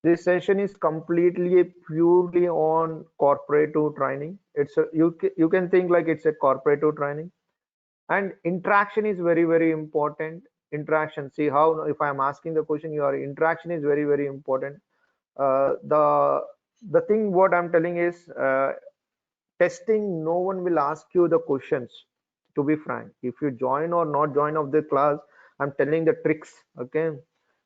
This session is completely purely on corporative training. It's a, you can think like it's a corporative training, and interaction is very very important. Interaction. See how if I am asking the question, your interaction is very very important. The thing what I'm telling is testing. No one will ask you the questions. To be frank, if you join or not join of the class, I'm telling the tricks. Okay,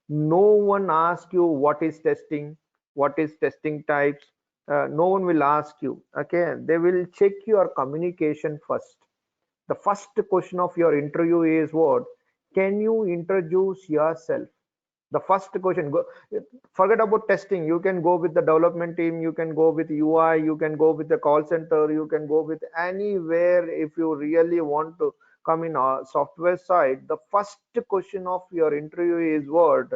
no one ask you what is testing, what is testing types. No one will ask you. Okay, they will check your communication first. The first question of your interview is what? Can you introduce yourself? The first question. Forget about testing. You can go with the development team, you can go with UI, you can go with the call center, you can go with anywhere. If you really want to come in a software side, the first question of your interview is what?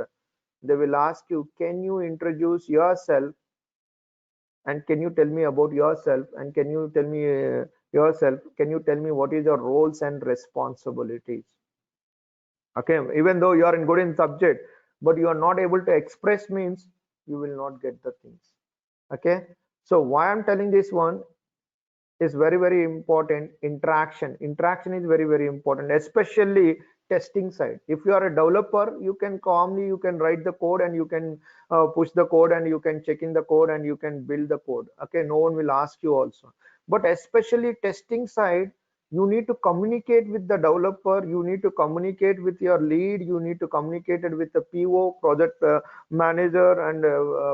They will ask you, can you introduce yourself, and can you tell me about yourself, and can you tell me yourself, can you tell me what is your roles and responsibilities? Okay, even though you are in good in subject, but you are not able to express, means you will not get the things. Okay, so why I'm telling this one is very very important. Interaction is very very important, especially testing side. If you are a developer, you can calmly, you can write the code, and you can push the code, and you can check in the code, and you can build the code. Okay, no one will ask you also. But especially testing side, you need to communicate with the developer, you need to communicate with your lead, you need to communicate it with the PO, project manager, and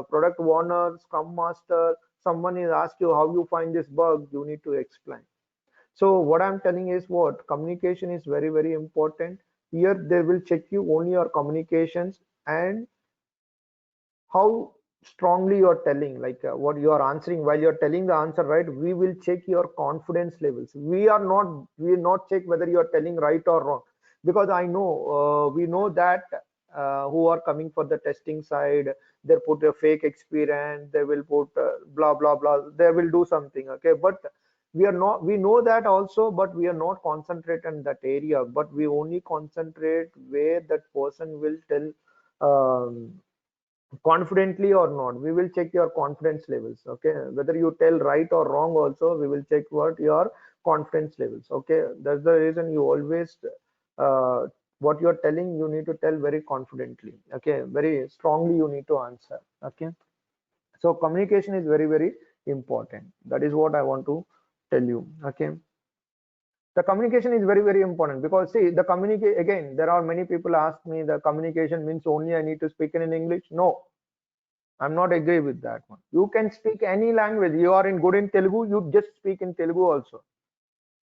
product owner, scrum master. Someone is asked you how you find this bug, you need to explain. So what I'm telling is what? Communication is very very important. Here they will check you only your communications, and how strongly you're telling, like what you are answering. While you're telling the answer right, we will check your confidence levels. We will not check whether you're telling right or wrong, because I know, we know that who are coming for the testing side, they put a fake experience, they will put blah blah blah, they will do something. Okay, but we are not, we know that also, but we are not concentrate in that area, but we only concentrate where that person will tell um, confidently or not. We will check your confidence levels. Okay, whether you tell right or wrong also, we will check what your confidence levels. Okay, that's the reason you always uh, what you're telling, you need to tell very confidently. Okay, very strongly you need to answer. Okay, so communication is very very important. That is what I want to tell you. Okay, the communication is very very important, because see, the communicate, again, there are many people ask me, the communication means only I need to speak in English. No, I'm not agree with that one. You can speak any language. You are in good in Telugu, you just speak in Telugu also.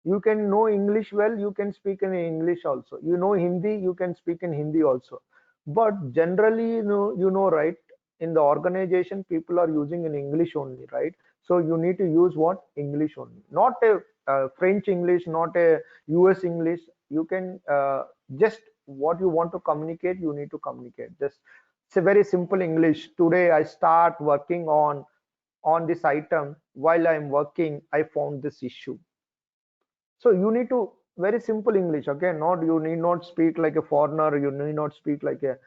You can know English well, you can speak in English also. You know Hindi, you can speak in Hindi also. But generally, right? In the organization, people are using in English only, right? So you need to use what? English only, not a French English, not a US English. You can just what you want to communicate, you need to communicate. Just it's a very simple English. Today I start working on this item. While I'm working, I found this issue. So you need to very simple English. Okay, not, you need not speak like a foreigner, you need not speak like a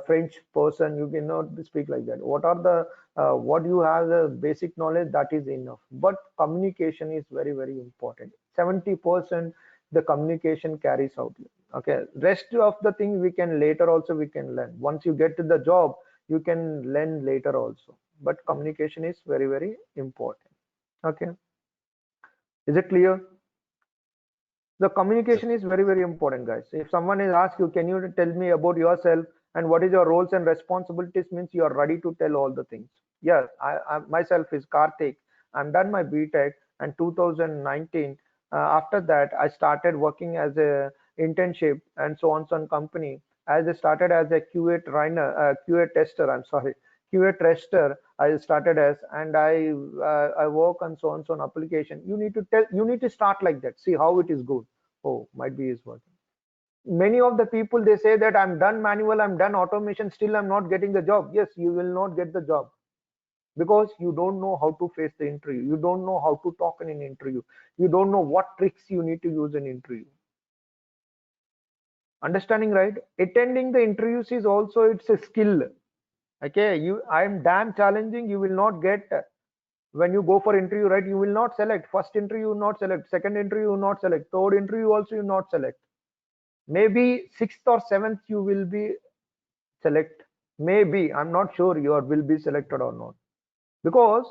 French person, you cannot speak like that. What are the what you have the basic knowledge, that is enough. But communication is very very important. 70% the communication carries out. Okay, rest of the thing we can later also we can learn. Once you get to the job, you can learn later also. But communication is very very important. Okay, is it clear? The Yep. communication is very very important, guys. If someone is asked you, can you tell me about yourself and what is your roles and responsibilities, means you are ready to tell all the things. Yes, I myself is Karthik. I'm done my BTech and 2019. After that I started working as a internship and so on some company. As I started as a QA trainer, QA tester, I'm sorry, QA tester I started as, and I work on so on so on application. You need to tell, you need to start like that, see how it is good. Oh, might be is working. Many of the people, they say that I'm done manual, I'm done automation, still I'm not getting the job. Yes, you will not get the job, because you don't know how to face the interview, you don't know how to talk in an interview, you don't know what tricks you need to use in interview. Understanding, right? Attending the interviews is also, it's a skill. Okay, I'm damn challenging. You will not get when you go for interview, right? You will not select first interview, you will not select second interview, you will not select third interview also, you will not select. Maybe sixth or seventh you will be select. Maybe I'm not sure you will be selected or not, because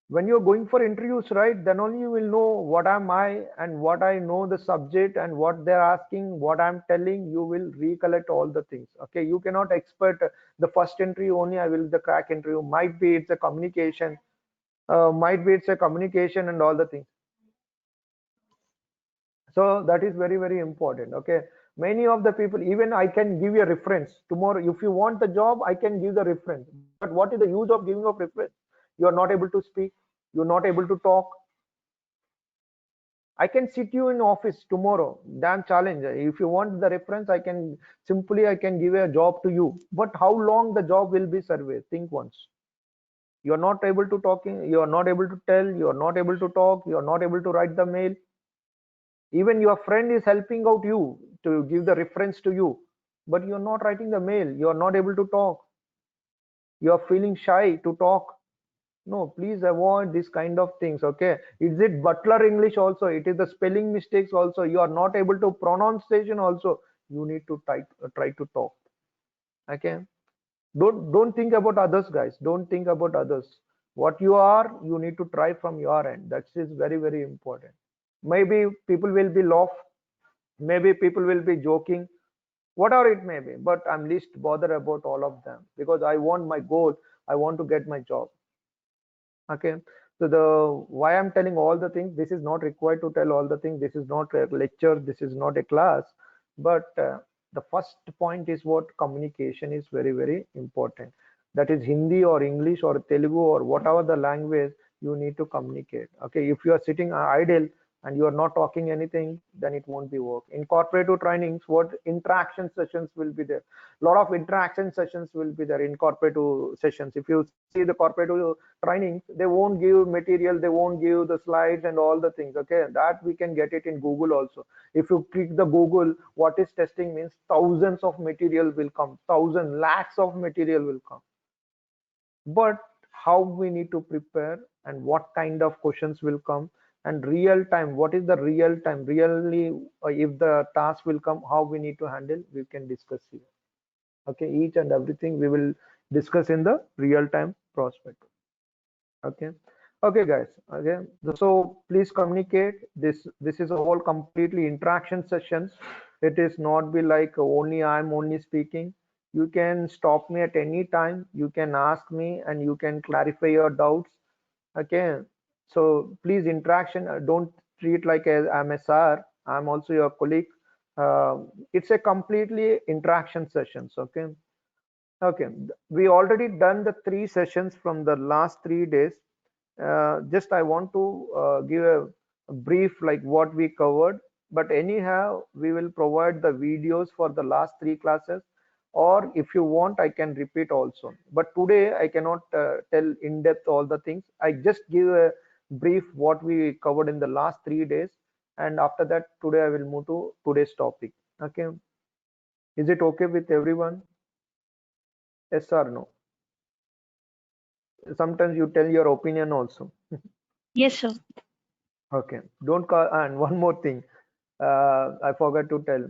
when you're going for interviews, right, then only you will know what am I and what I know the subject and what they're asking, what I'm telling. You will recollect all the things. Okay, you cannot expect the first interview only I will the crack interview. Might be it's a communication, might be it's a communication and all the things. So that is very, very important. Okay, many of the people, even I can give you a reference tomorrow. If you want the job, I can give the reference. But what is the use of giving of reference? You are not able to speak, you're not able to talk. I can sit you in office tomorrow. Damn challenge. If you want the reference, I can give a job to you. But how long the job will be survey? Think once. You are not able to talking. You are not able to tell. You are not able to talk. You are not able to write the mail. Even your friend is helping out you to give the reference to you, but you are not writing the mail. You are not able to talk. You are feeling shy to talk. No, please avoid this kind of things. Okay, is it butler English also? It is the spelling mistakes also. You are not able to pronunciation also. You need to try to talk. Okay, don't think about others, guys. Don't think about others. What you are, you need to try from your end. That is very, very important. Maybe people will be laugh. Maybe people will be joking, whatever it may be, but I'm least bothered about all of them because I want my goal. I want to get my job. Okay, so the why I'm telling all the things, this is not required to tell all the things. This is not a lecture, this is not a class, but the first point is what communication is very, very important. That is Hindi or English or Telugu or whatever the language, you need to communicate. Okay, if you are sitting idle and you are not talking anything, then it won't be work. In corporative trainings, what interaction sessions will be there? Lot of interaction sessions will be there in corporative sessions. If you see the corporative trainings, they won't give material, they won't give the slides and all the things. Okay, that we can get it in Google also. If you click the Google, what is testing means thousands of material will come, thousand lakhs of material will come. But how we need to prepare and what kind of questions will come, and real time, what is the real time really, if the task will come, how we need to handle, we can discuss here. Okay, each and everything we will discuss in the real time prospect. Okay, okay guys. Okay, so please communicate. This is all completely interaction sessions. It is not be like only I'm only speaking. You can stop me at any time, you can ask me and you can clarify your doubts. Okay, so please interaction, don't treat like I'm a sir, I'm also your colleague. It's a completely interaction sessions. Okay, okay, we already done the 3 sessions from the last 3 days. Just I want to give a brief like what we covered, but anyhow we will provide the videos for the last 3 classes, or if you want I can repeat also, but today I cannot tell in depth all the things. I just give a brief what we covered in the last 3 days, and after that today I will move to today's topic. Okay, is it okay with everyone? Yes or no? Sometimes you tell your opinion also. Yes, sir. Okay, don't call. And one more thing, I forgot to tell.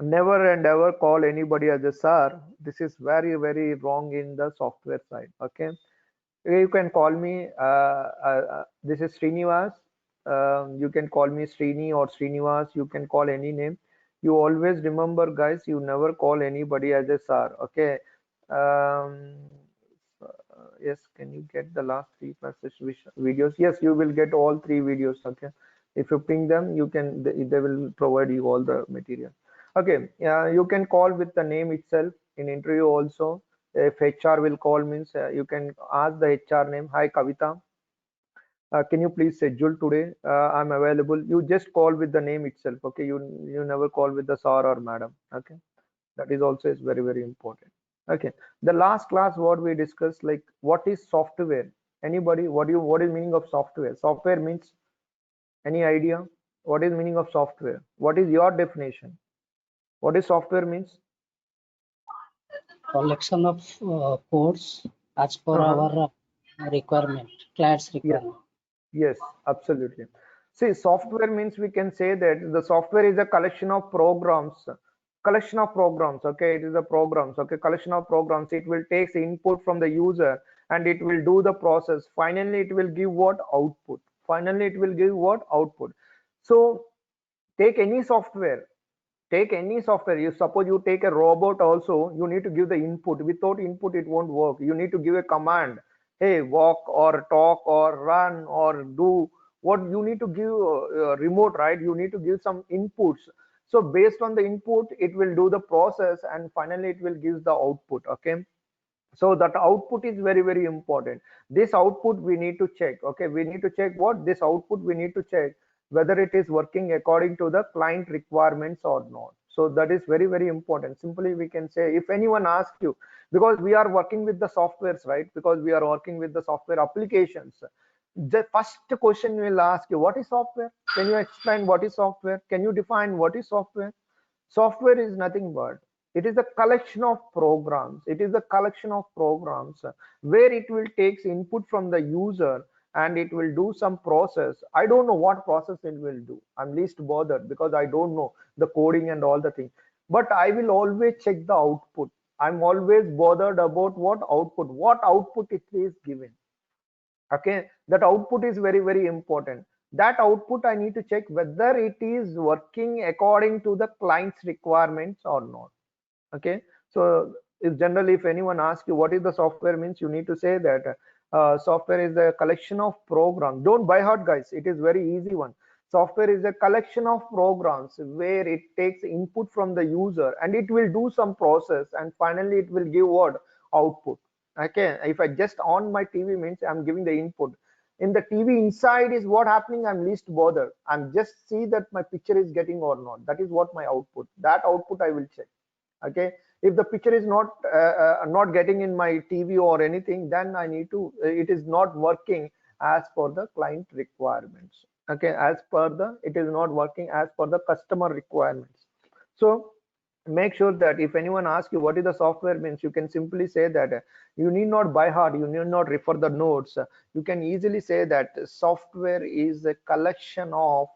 Never and ever call anybody as a sir. This is very, very wrong in the software side. Okay, you can call me. This is Srinivas. You can call me Srini or Srinivas. You can call any name. You always remember, guys. You never call anybody as a sir. Okay. Um, yes, can you get the last 3 classes videos? Yes, you will get all 3 videos. Okay, if you ping them, you can, they will provide you all the material. Okay, you can call with the name itself in interview also. If HR will call means, you can ask the HR name. Hi Kavita, can you please schedule today? I'm available. You just call with the name itself. Okay, you never call with the sir or madam. Okay, that is also is very, very important. Okay, the last class what we discussed, like what is software? Anybody, what is meaning of software? Software means, any idea what is meaning of software? What is your definition? What is software means? collection of codes as per Uh-huh. our requirement, client's Yes. requirement. Yes, absolutely. See, software means we can say that the software is a collection of programs. Collection of programs. Okay, it is a programs. Okay, collection of programs. It will take input from the user and it will do the process. Finally, it will give what output. Finally, it will give what output. So take any software. Take any software. You suppose you take a robot also, you need to give the input. Without input, it won't work. You need to give a command. Hey, walk or talk or run or do what you need to give remote, right? You need to give some inputs. So based on the input, it will do the process and finally it will give the output. Okay, so that output is very very important. This output we need to check. Okay, we need to check what this output we need to check whether it is working according to the client requirements or not. So that is very very important. Simply we can say, if anyone asks you, because we are working with the softwares, right? Because we are working with the software applications, the first question will ask you, what is software? Can you explain what is software? Can you define what is software? Software is nothing but it is a collection of programs. It is a collection of programs where it will take input from the user and it will do some process. I don't know what process it will do. I'm least bothered because I don't know the coding and all the things. But I will always check the output. I'm always bothered about what output it is given. Okay, that output is very very important. That output I need to check whether it is working according to the client's requirements or not. Okay, so if generally if anyone asks you what is the software means, you need to say that software is a collection of programs. Don't by heart, guys, it is very easy one. Software is a collection of programs where it takes input from the user and it will do some process and finally it will give what output. Okay, if I just on my TV means I'm giving the input. In the TV inside is what happening, I'm least bothered. I'm just see that my picture is getting or not. That is what my output. That output I will check. Okay, if the picture is not getting in my TV or anything, then I need to it is not working as per the client requirements. Okay, as per the it is not working as per the customer requirements. So make sure that if anyone asks you what is the software means, you can simply say that you need not by heart, you need not refer the notes. You can easily say that software is a collection of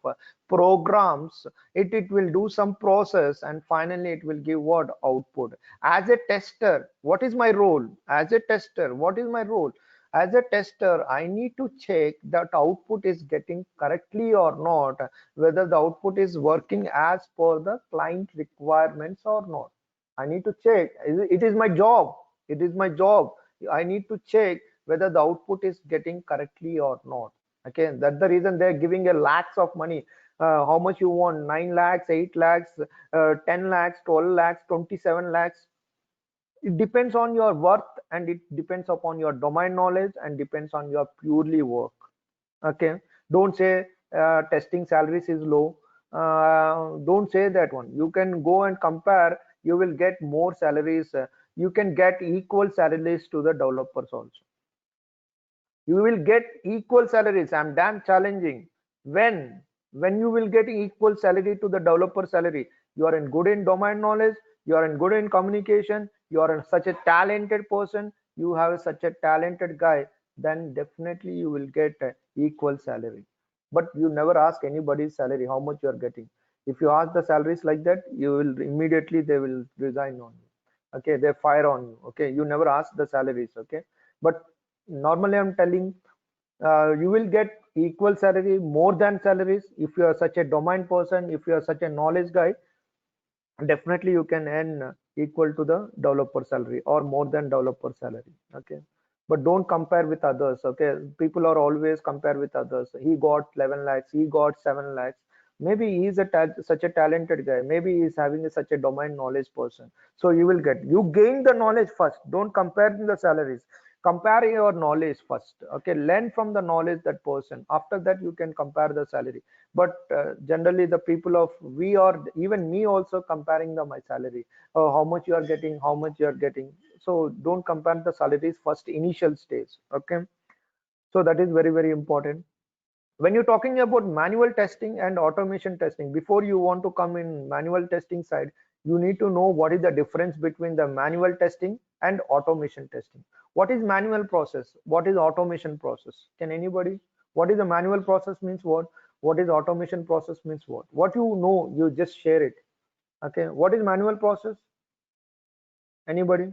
programs. It will do some process and finally it will give what output. As a tester, what is my role? As a tester, what is my role? As a tester, I need to check that output is getting correctly or not, whether the output is working as per the client requirements or not. I need to check. It is my job. It is my job. I need to check whether the output is getting correctly or not. Okay, that's the reason they're giving a lakhs of money. How much you want? 9 lakhs, 8 lakhs, 10 lakhs, 12 lakhs, 27 lakhs. It depends on your worth and it depends upon your domain knowledge and depends on your purely work. Okay, don't say testing salaries is low. Don't say that one. You can go and compare, you will get more salaries. You can get equal salaries to the developers also. You will get equal salaries. I'm damn challenging. When you will get equal salary to the developer salary, you are in good in domain knowledge, you are in good in communication, you are such a talented person, you have such a talented guy, then definitely you will get equal salary. But you never ask anybody's salary how much you are getting. If you ask the salaries like that, you will immediately they will resign on you. Okay, they fire on you. Okay, you never ask the salaries. Okay, but normally I'm telling, you will get equal salary, more than salaries. If you are such a domain person, if you are such a knowledge guy, definitely you can earn equal to the developer salary or more than developer salary. Okay, but don't compare with others. Okay, people are always compare with others. He got 11 lakhs, he got 7 lakhs. Maybe he is such a talented guy, maybe he is having such a domain knowledge person. So you gain the knowledge first. Don't compare the salaries. Compare your knowledge first. Okay, learn from the knowledge that person. After that you can compare the salary. But generally the people of we are, even me also comparing my salary. How much you are getting, how much you are getting. So don't compare the salaries first initial stage. Okay, so that is very very important. When you're talking about manual testing and automation testing, before you want to come in manual testing side, you need to know what is the difference between the manual testing and automation testing. What is manual process? What is automation process? Can anybody? What is the manual process means what? What is automation process means what? What you know, you just share it. Okay. What is manual process? Anybody?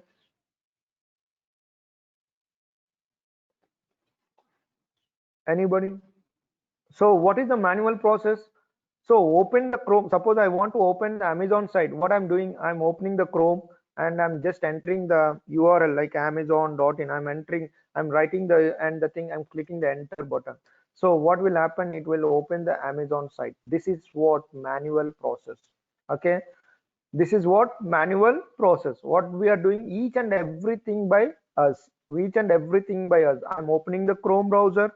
Anybody? So what is the manual process? So open the Chrome. Suppose I want to open the Amazon site. What I'm doing, I'm opening the Chrome and I'm just entering the URL like amazon.in. I'm writing the thing, I'm clicking the enter button. So what will happen? It will open the Amazon site. This is what manual process. Okay. This is what manual process. What we are doing, each and everything by us. Each and everything by us. I'm opening the Chrome browser.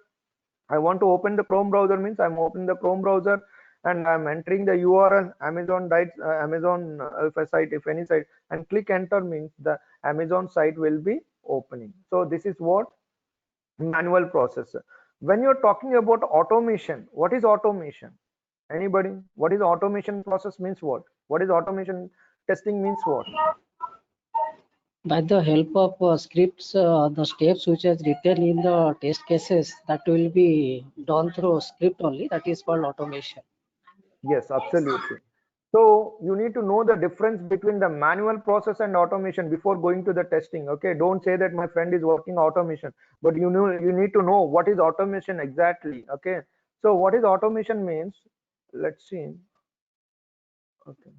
I want to open the Chrome browser means I'm opening the Chrome browser and I'm entering the URL Amazon if a site, if any site, and click enter means the Amazon site will be opening. So this is what manual process. When you're talking about automation, what is automation? Anybody? What is automation process means what? What is automation testing means what? By the help of scripts, the steps which is written in the test cases that will be done through script only. That is called automation. Yes, absolutely. So you need to know the difference between the manual process and automation before going to the testing. Okay, don't say that my friend is working automation, but you need to know what is automation exactly. Okay, so what is automation means? Let's see. Okay,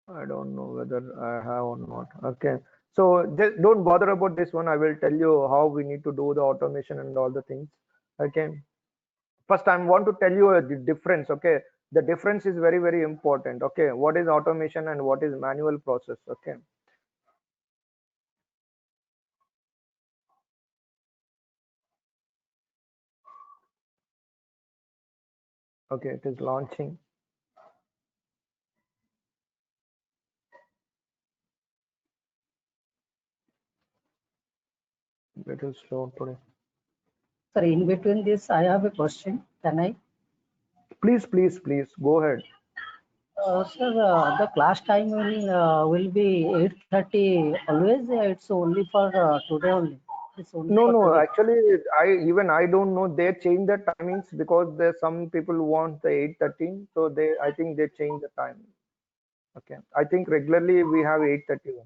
I don't know whether I have or not. Okay, so just don't bother about this one. I will tell you how we need to do the automation and all the things. Okay. First I want to tell you the difference. Okay, the difference is very very important. Okay, what is automation and what is manual process? Okay, okay, it is launching. It is slow today. Sir, in between this, I have a question. Can I? Please go ahead. Sir, the class time will be 8:30 always. It's only for today only. It's only No, for no, today. actually I don't know, they changed the timings because there's some people who want the 8:30, so they, I think they changed the time. Okay, I think regularly we have 8:30.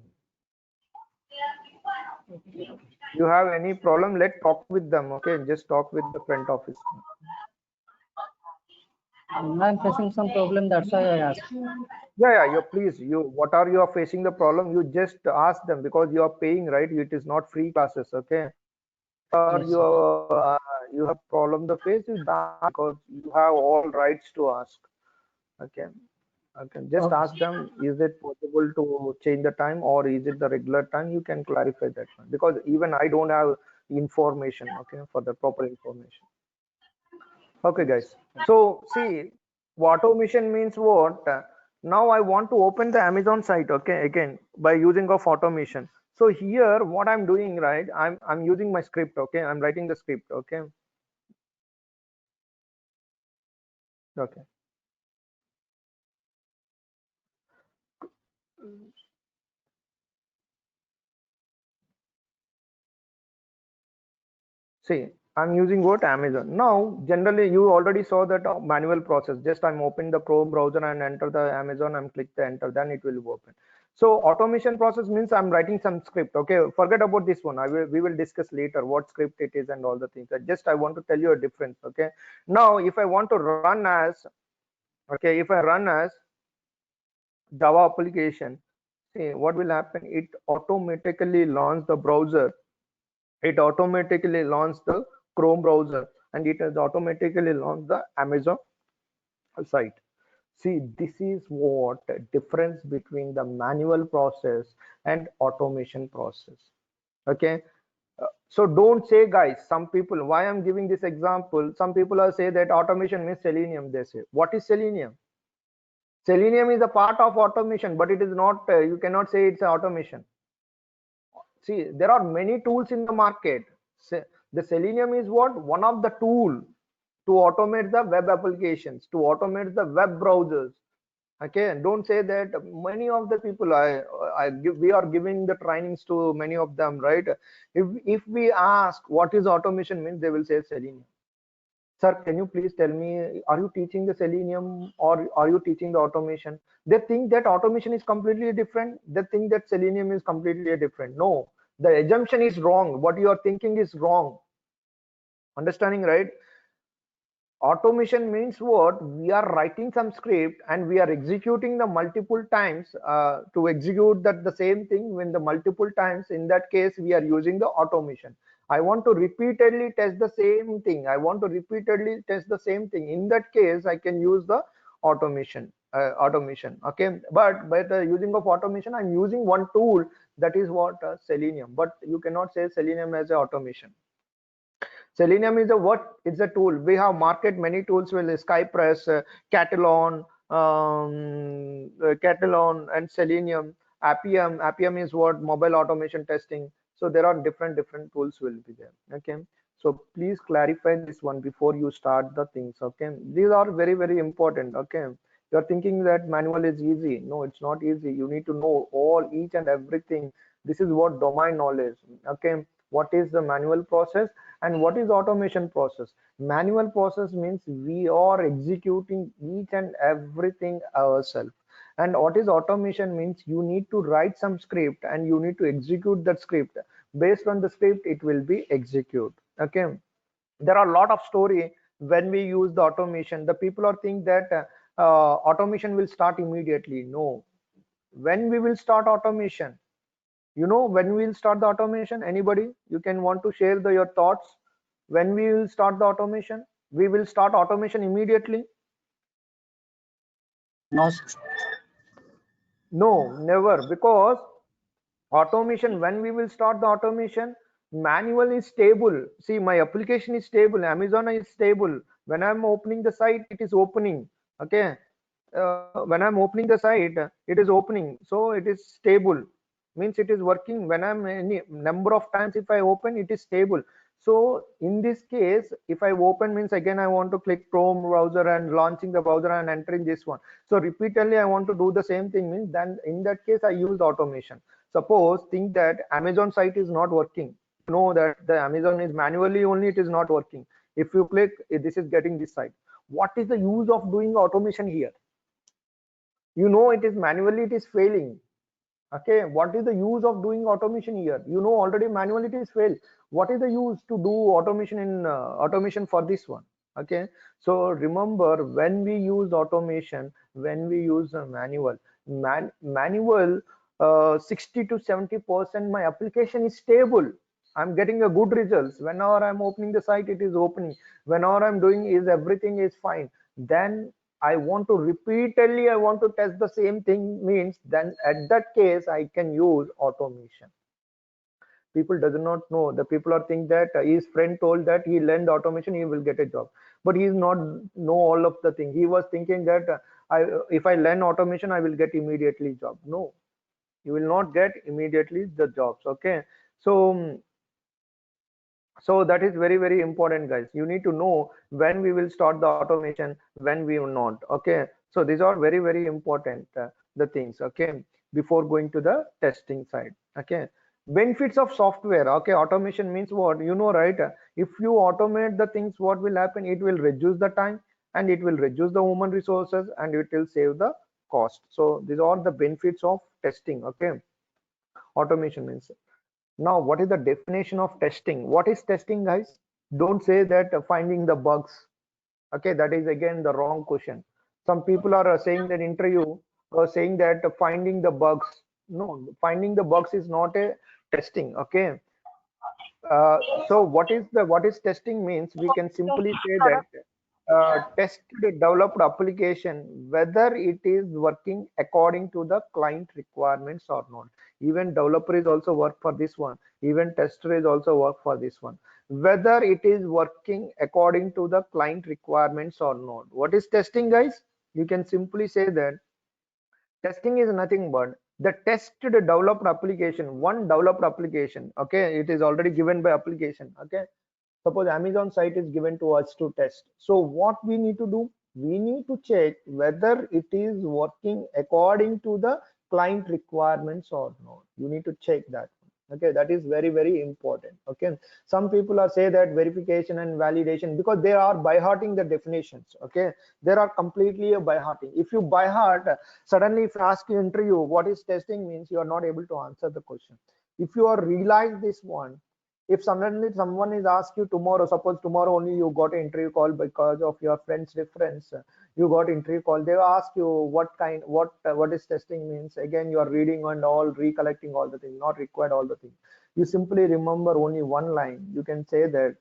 You have any problem, let talk with them. Okay, just talk with the front office. I'm facing some problem. That's why I asked. Yeah, you please, you, what are you are facing the problem, you just ask them because you are paying, right? It is not free classes. Okay, or Yes, sir. you have problem the face is that because you have all rights to ask. Okay, okay, just Okay, ask sir. them, is it possible to change the time or is it the regular time? You can clarify that one because even I don't have information, okay, for the proper information. Okay, guys. So see, automation means what? Now I want to open the Amazon site. Okay, again by using of automation. So here, what I'm doing, right? I'm using my script. Okay, I'm writing the script. Okay, okay. See, I'm using what? Amazon. Now, generally, you already saw that manual process. Just I'm opening the Chrome browser and enter the Amazon. I'm click the enter, then it will open. So automation process means I'm writing some script. Okay, forget about this one. We will discuss later what script it is and all the things. I want to tell you a difference. Okay. Now, if I want to run as, okay, if I run as Java application, see what will happen? It automatically launch the browser, it automatically launches the Chrome browser, and it has automatically launched the Amazon site. See, this is what difference between the manual process and automation process. Okay. So don't say, guys, some people, why I'm giving this example, some people are say that automation means Selenium. They say, what is Selenium? Selenium is a part of automation, but it is not, you cannot say it's automation. See, there are many tools in the market. The Selenium is what? One of the tool to automate the web applications, to automate the web browsers. Okay, don't say that. Many of the people we are giving the trainings to many of them, right? If we ask what is automation means, they will say Selenium. Sir, can you please tell me, are you teaching the Selenium or are you teaching the automation? They think that automation is completely different. They think that Selenium is completely different. No, the assumption is wrong. What you are thinking is wrong. Understanding, right? Automation means what? We are writing some script and we are executing the multiple times to execute that the same thing when the multiple times. In that case, we are using the automation. I want to repeatedly test the same thing. I want to repeatedly test the same thing. In that case, I can use the automation. Automation. Okay, but by the using of automation, I'm using one tool, that is what Selenium. But you cannot say Selenium as a automation. Selenium is a what? It's a tool. We have market many tools with Skypress, Catalon, Catalon, and Selenium. Appium. Appium is what? Mobile automation testing. So there are different tools will be there. Okay. So please clarify this one before you start the things. Okay. These are very important. Okay. You're thinking that manual is easy. No, it's not easy. You need to know all each and everything. This is what domain knowledge. Okay. What is the manual process? And what is automation process? Manual process means we are executing each and everything ourselves. And what is automation means you need to write some script and you need to execute that script. Based on the script, it will be execute. Okay. There are a lot of story when we use the automation. The people are think that automation will start immediately. No. When we will start automation? You know when we will start the automation? Anybody? You can want to share your thoughts. When we will start the automation? We will start automation immediately? No. No, never. Because automation, when we will start the automation, manual is stable. See, my application is stable. Amazon is stable. When I'm opening the site, it is opening. Okay. When I'm opening the site, it is opening. So it is stable. Means it is working. When I'm any number of times if I open, it is stable. So in this case, if I open means again I want to click Chrome browser and launching the browser and entering this one. So repeatedly I want to do the same thing, means then in that case I use automation. Suppose think that Amazon site is not working. You know that the Amazon is manually only, it is not working. If you click, this is getting this site. What is the use of doing automation here? You know it is manually, it is failing. Okay, what is the use of doing automation here? You know already manually it is failed. What is the use to do automation in automation for this one? Okay, so remember, when we use automation, when we use a manual 60 to 70% my application is stable. I'm getting a good results. Whenever I'm opening the site, it is opening. Whenever I'm doing is everything is fine. Then I want to repeatedly, I want to test the same thing, means then at that case I can use automation. People does not know. The people are think that his friend told that he learned automation, he will get a job, but he is not know all of the thing. He was thinking that if I learn automation, I will get immediately job. No, you will not get immediately the jobs. Okay, so so that is very important, guys. You need to know when we will start the automation, when we will not. Okay, so these are very important the things. Okay, before going to the testing side. Okay, benefits of software. Okay, automation means what? You know, right? If you automate the things, what will happen? It will reduce the time and it will reduce the human resources and it will save the cost. So these are the benefits of testing. Okay, automation means. Now, what is the definition of testing? What is testing, guys? Don't say that finding the bugs. Okay, that is again the wrong question. Some people are saying that interview saying that finding the bugs. No, finding the bugs is not a testing. Okay. So what is testing means? We can simply say that test the developed application whether it is working according to the client requirements or not. Even developer is also work for this one. Even tester is also work for this one. Whether it is working according to the client requirements or not. What is testing, guys? You can simply say that testing is nothing but the tested developed application, one developed application. Okay, it is already given by application. Okay, suppose Amazon site is given to us to test. So what we need to do? We need to check whether it is working according to the client requirements or not. You need to check that. Okay, that is very, very important. Okay, some people are say that verification and validation because they are by hearting the definitions. Okay, they are completely a by hearting. If you by heart, suddenly if I ask you interview what is testing means, you are not able to answer the question. If you are realize this one, if suddenly someone is asked you tomorrow, suppose tomorrow only you got an interview call because of your friend's reference, you got interview call, they ask you what is testing means. Again, you are reading and all, recollecting all the things, not required all the things. You simply remember only one line. You can say that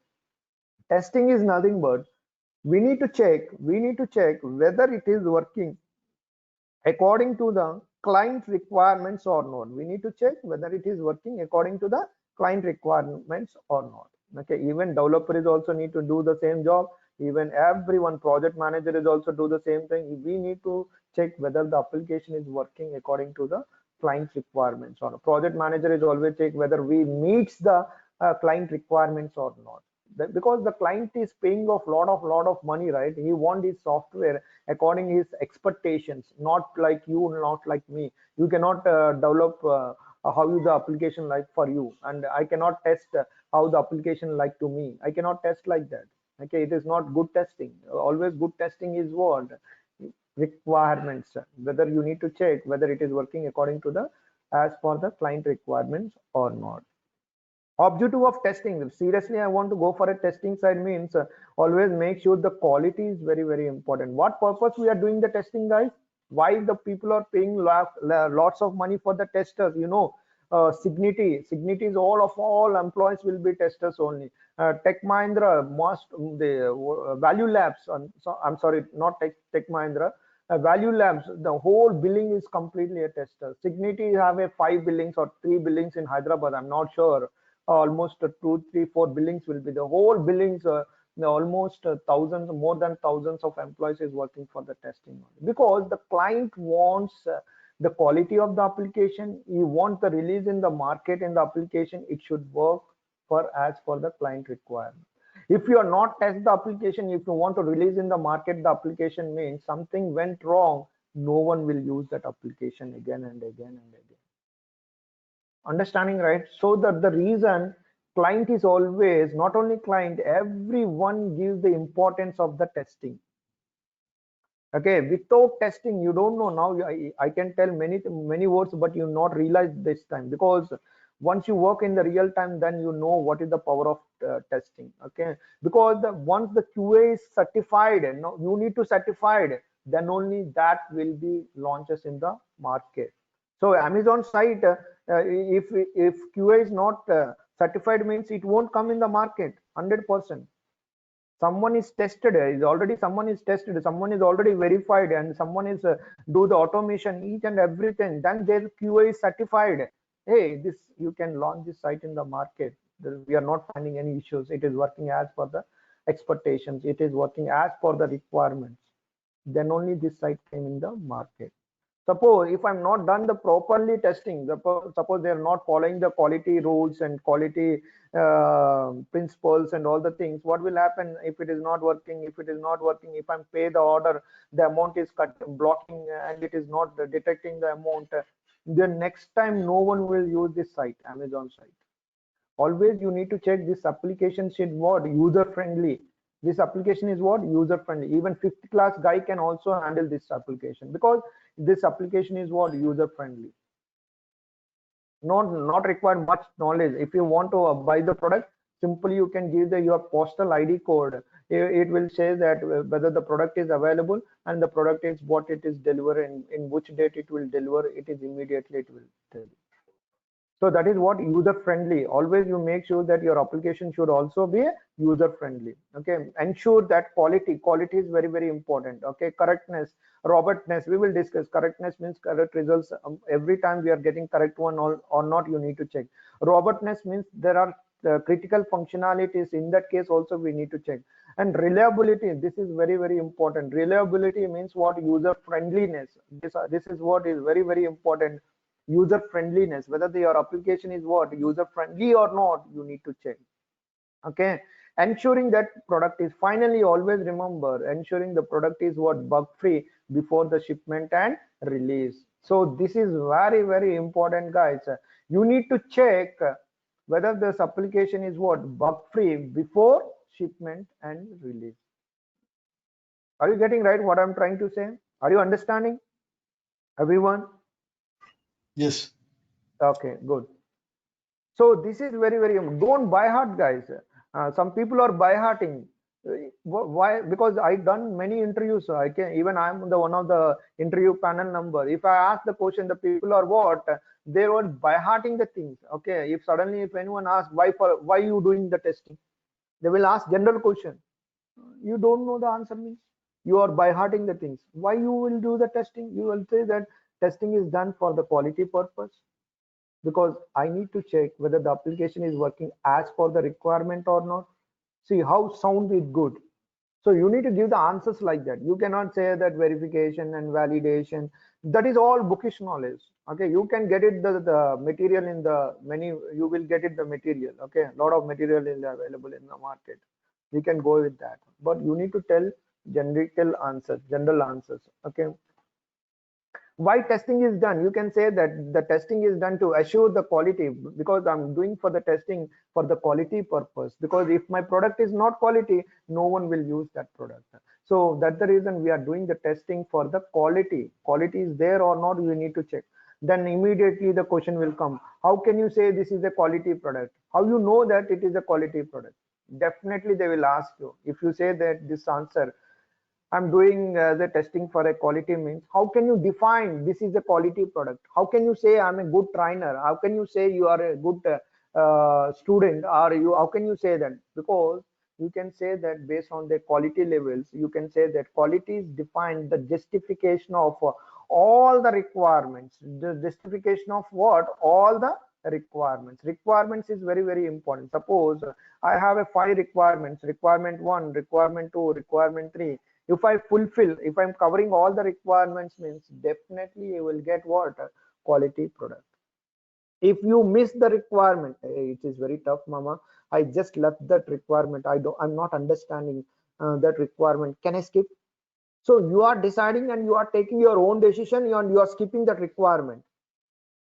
testing is nothing but we need to check whether it is working according to the client requirements or not. We need to check whether it is working according to the client requirements or not. Okay, even developer is also need to do the same job. Even everyone, project manager is also do the same thing. We need to check whether the application is working according to the client requirements or not. Project manager is always check whether we meets the client requirements or not. Because the client is paying off lot of money, right? He want his software according his expectations, not like you, not like me. You cannot develop how is the application like for you, and I cannot test how the application like to me. I cannot test like that. Okay, it is not good testing. Always good testing is what requirements, whether you need to check whether it is working according to the as per the client requirements or not. Objective of testing, seriously I want to go for a testing side means always make sure the quality is very, very important. What purpose we are doing the testing, guys? Why the people are paying lots of money for the testers, Signity is all employees will be testers only. Tech Mahindra must the Value Labs, so I'm sorry, not Tech Mahindra, Value Labs, the whole billing is completely a tester. Signity have a 5 buildings or 3 buildings in Hyderabad, I'm not sure. Almost two, three, 4 buildings will be the whole buildings. Almost thousands, more than thousands of employees is working for the testing because the client wants the quality of the application. You want the release in the market in the application. It should work for as for the client requirement. If you are not test the application, if you want to release in the market the application means something went wrong. No one will use that application again and again and again. Understanding, right? So that the reason client is always, not only client, everyone gives the importance of the testing. Okay, without testing you don't know. Now I can tell many words but you not realize this time, because once you work in the real time then you know what is the power of testing. Okay, because once the QA is certified, and no, you need to certified, then only that will be launches in the market. So Amazon site, if QA is not certified means it won't come in the market 100%. Someone is tested, is already someone is tested, someone is already verified, and someone is do the automation each and everything, then their QA is certified. Hey, this you can launch this site in the market. We are not finding any issues. It is working as per the expectations. It is working as per the requirements. Then only this site came in the market. Suppose if I'm not done the properly testing, suppose they are not following the quality rules and quality principles and all the things, what will happen if it is not working? If it is not working, if I'm pay the order, the amount is cut, blocking, and it is not detecting the amount, then next time no one will use this site, Amazon site. Always you need to check this application should what user friendly. This application is what user friendly. Even fifth class guy can also handle this application, because this application is what user friendly. Not require much knowledge. If you want to buy the product, simply you can give your postal ID code. It will say that whether the product is available and the product is what it is delivering, in which date it will deliver. It is immediately it will tell you. So that is what user friendly. Always you make sure that your application should also be user friendly. Okay, ensure that quality is very, very important. Okay, correctness, robustness, we will discuss. Correctness means correct results. Every time we are getting correct one or not, you need to check. Robustness means there are critical functionalities. In that case also we need to check. And reliability, this is very, very important. Reliability means what? User friendliness. This is what is very, very important. User friendliness, whether your application is what user friendly or not, you need to check. Okay, Ensuring that product is, finally always remember, ensuring the product is what, bug free before the shipment and release. So this is very, very important, guys. You need to check whether this application is what, bug free before shipment and release. Are you getting right what I'm trying to say? Are you understanding, everyone? Yes. Okay, good. So this is very, very, don't buy heart, guys. Some people are by hearting. Why? Because I done many interviews. So I can, even I'm the one of the interview panel number. If I ask the question, the people are what, they were by hearting the things. Okay. If suddenly, if anyone asks why you doing the testing, they will ask general question. You don't know the answer means you are by hearting the things. Why you will do the testing? You will say that testing is done for the quality purpose, because I need to check whether the application is working as per the requirement or not. See how sound it good. So you need to give the answers like that. You cannot say that verification and validation, that is all bookish knowledge. Okay, you can get it the material in the many, you will get it the material. Okay, a lot of material is available in the market. You can go with that, but you need to tell general answers. Okay, why testing is done, you can say that the testing is done to assure the quality, because I'm doing for the testing for the quality purpose, because if my product is not quality, no one will use that product. So that's the reason we are doing the testing for the quality is there or not, we need to check. Then immediately the question will come, how can you say this is a quality product? How you know that it is a quality product? Definitely they will ask you. If you say that this answer, I'm doing the testing for a quality, means how can you define this is a quality product? How can you say I'm a good trainer? How can you say you are a good student? Or you, how can you say that? Because you can say that based on the quality levels, you can say that quality is defined the justification of all the requirements. The justification of what? All the requirements. Requirements is very, very important. Suppose I have a 5 requirements: requirement 1, requirement 2, requirement 3. If I fulfill, if I'm covering all the requirements, means definitely you will get what? Quality product. If you miss the requirement, it is very tough, mama, I just left that requirement, I'm not understanding that requirement, can I skip? So you are deciding and you are taking your own decision and you are skipping that requirement,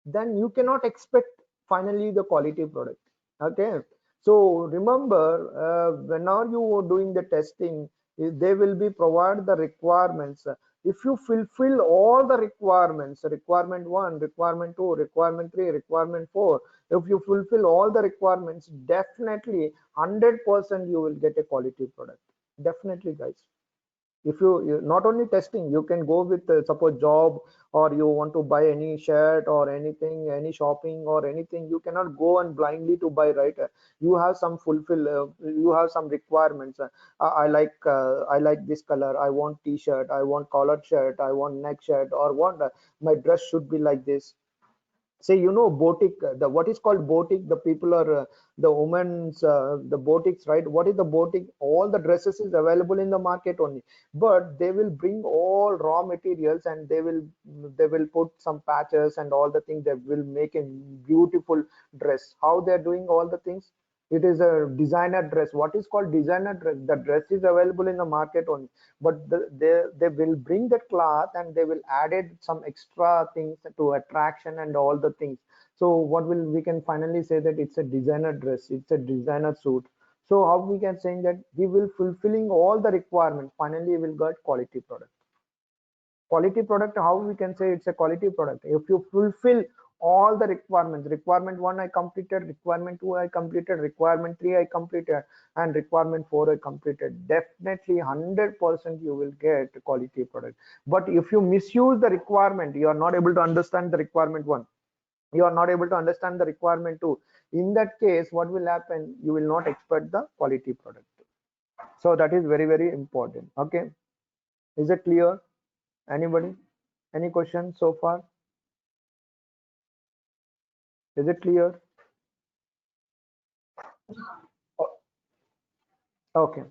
then you cannot expect finally the quality product. Okay, so remember, whenever you are doing the testing, they will be provide the requirements. If you fulfill all the requirements, requirement 1, requirement 2, requirement 3, requirement 4, if you fulfill all the requirements, definitely 100% you will get a quality product, definitely, guys. If you not only testing, you can go with suppose job, or you want to buy any shirt or anything, any shopping or anything, you cannot go and blindly to buy, right? You have some fulfill, you have some requirements. I like this color, I want t-shirt, I want collared shirt, I want neck shirt, or what, my dress should be like this. Say, you know, botic, the what is called botic, the people are the women's the botics, right? What is the botic? All the dresses is available in the market only, but they will bring all raw materials and they will put some patches and all the things, they will make a beautiful dress. How they're doing all the things? It is a designer dress. What is called designer dress? The dress is available in the market only, but they will bring that cloth and they will added some extra things to attraction and all the things. So what will we can finally say that it's a designer dress, it's a designer suit. So how we can say that we will fulfilling all the requirements, finally we will get quality product. Quality product, how we can say it's a quality product? If you fulfill all the requirements, requirement 1 I completed, requirement 2 I completed, requirement 3 I completed, and requirement 4 I completed, definitely 100% you will get quality product. But if you misuse the requirement, you are not able to understand the requirement 1, you are not able to understand the requirement 2, in that case what will happen? You will not expect the quality product. So that is very, very important. Okay, is it clear? Anybody? Any questions so far? Is it clear? O- Okay.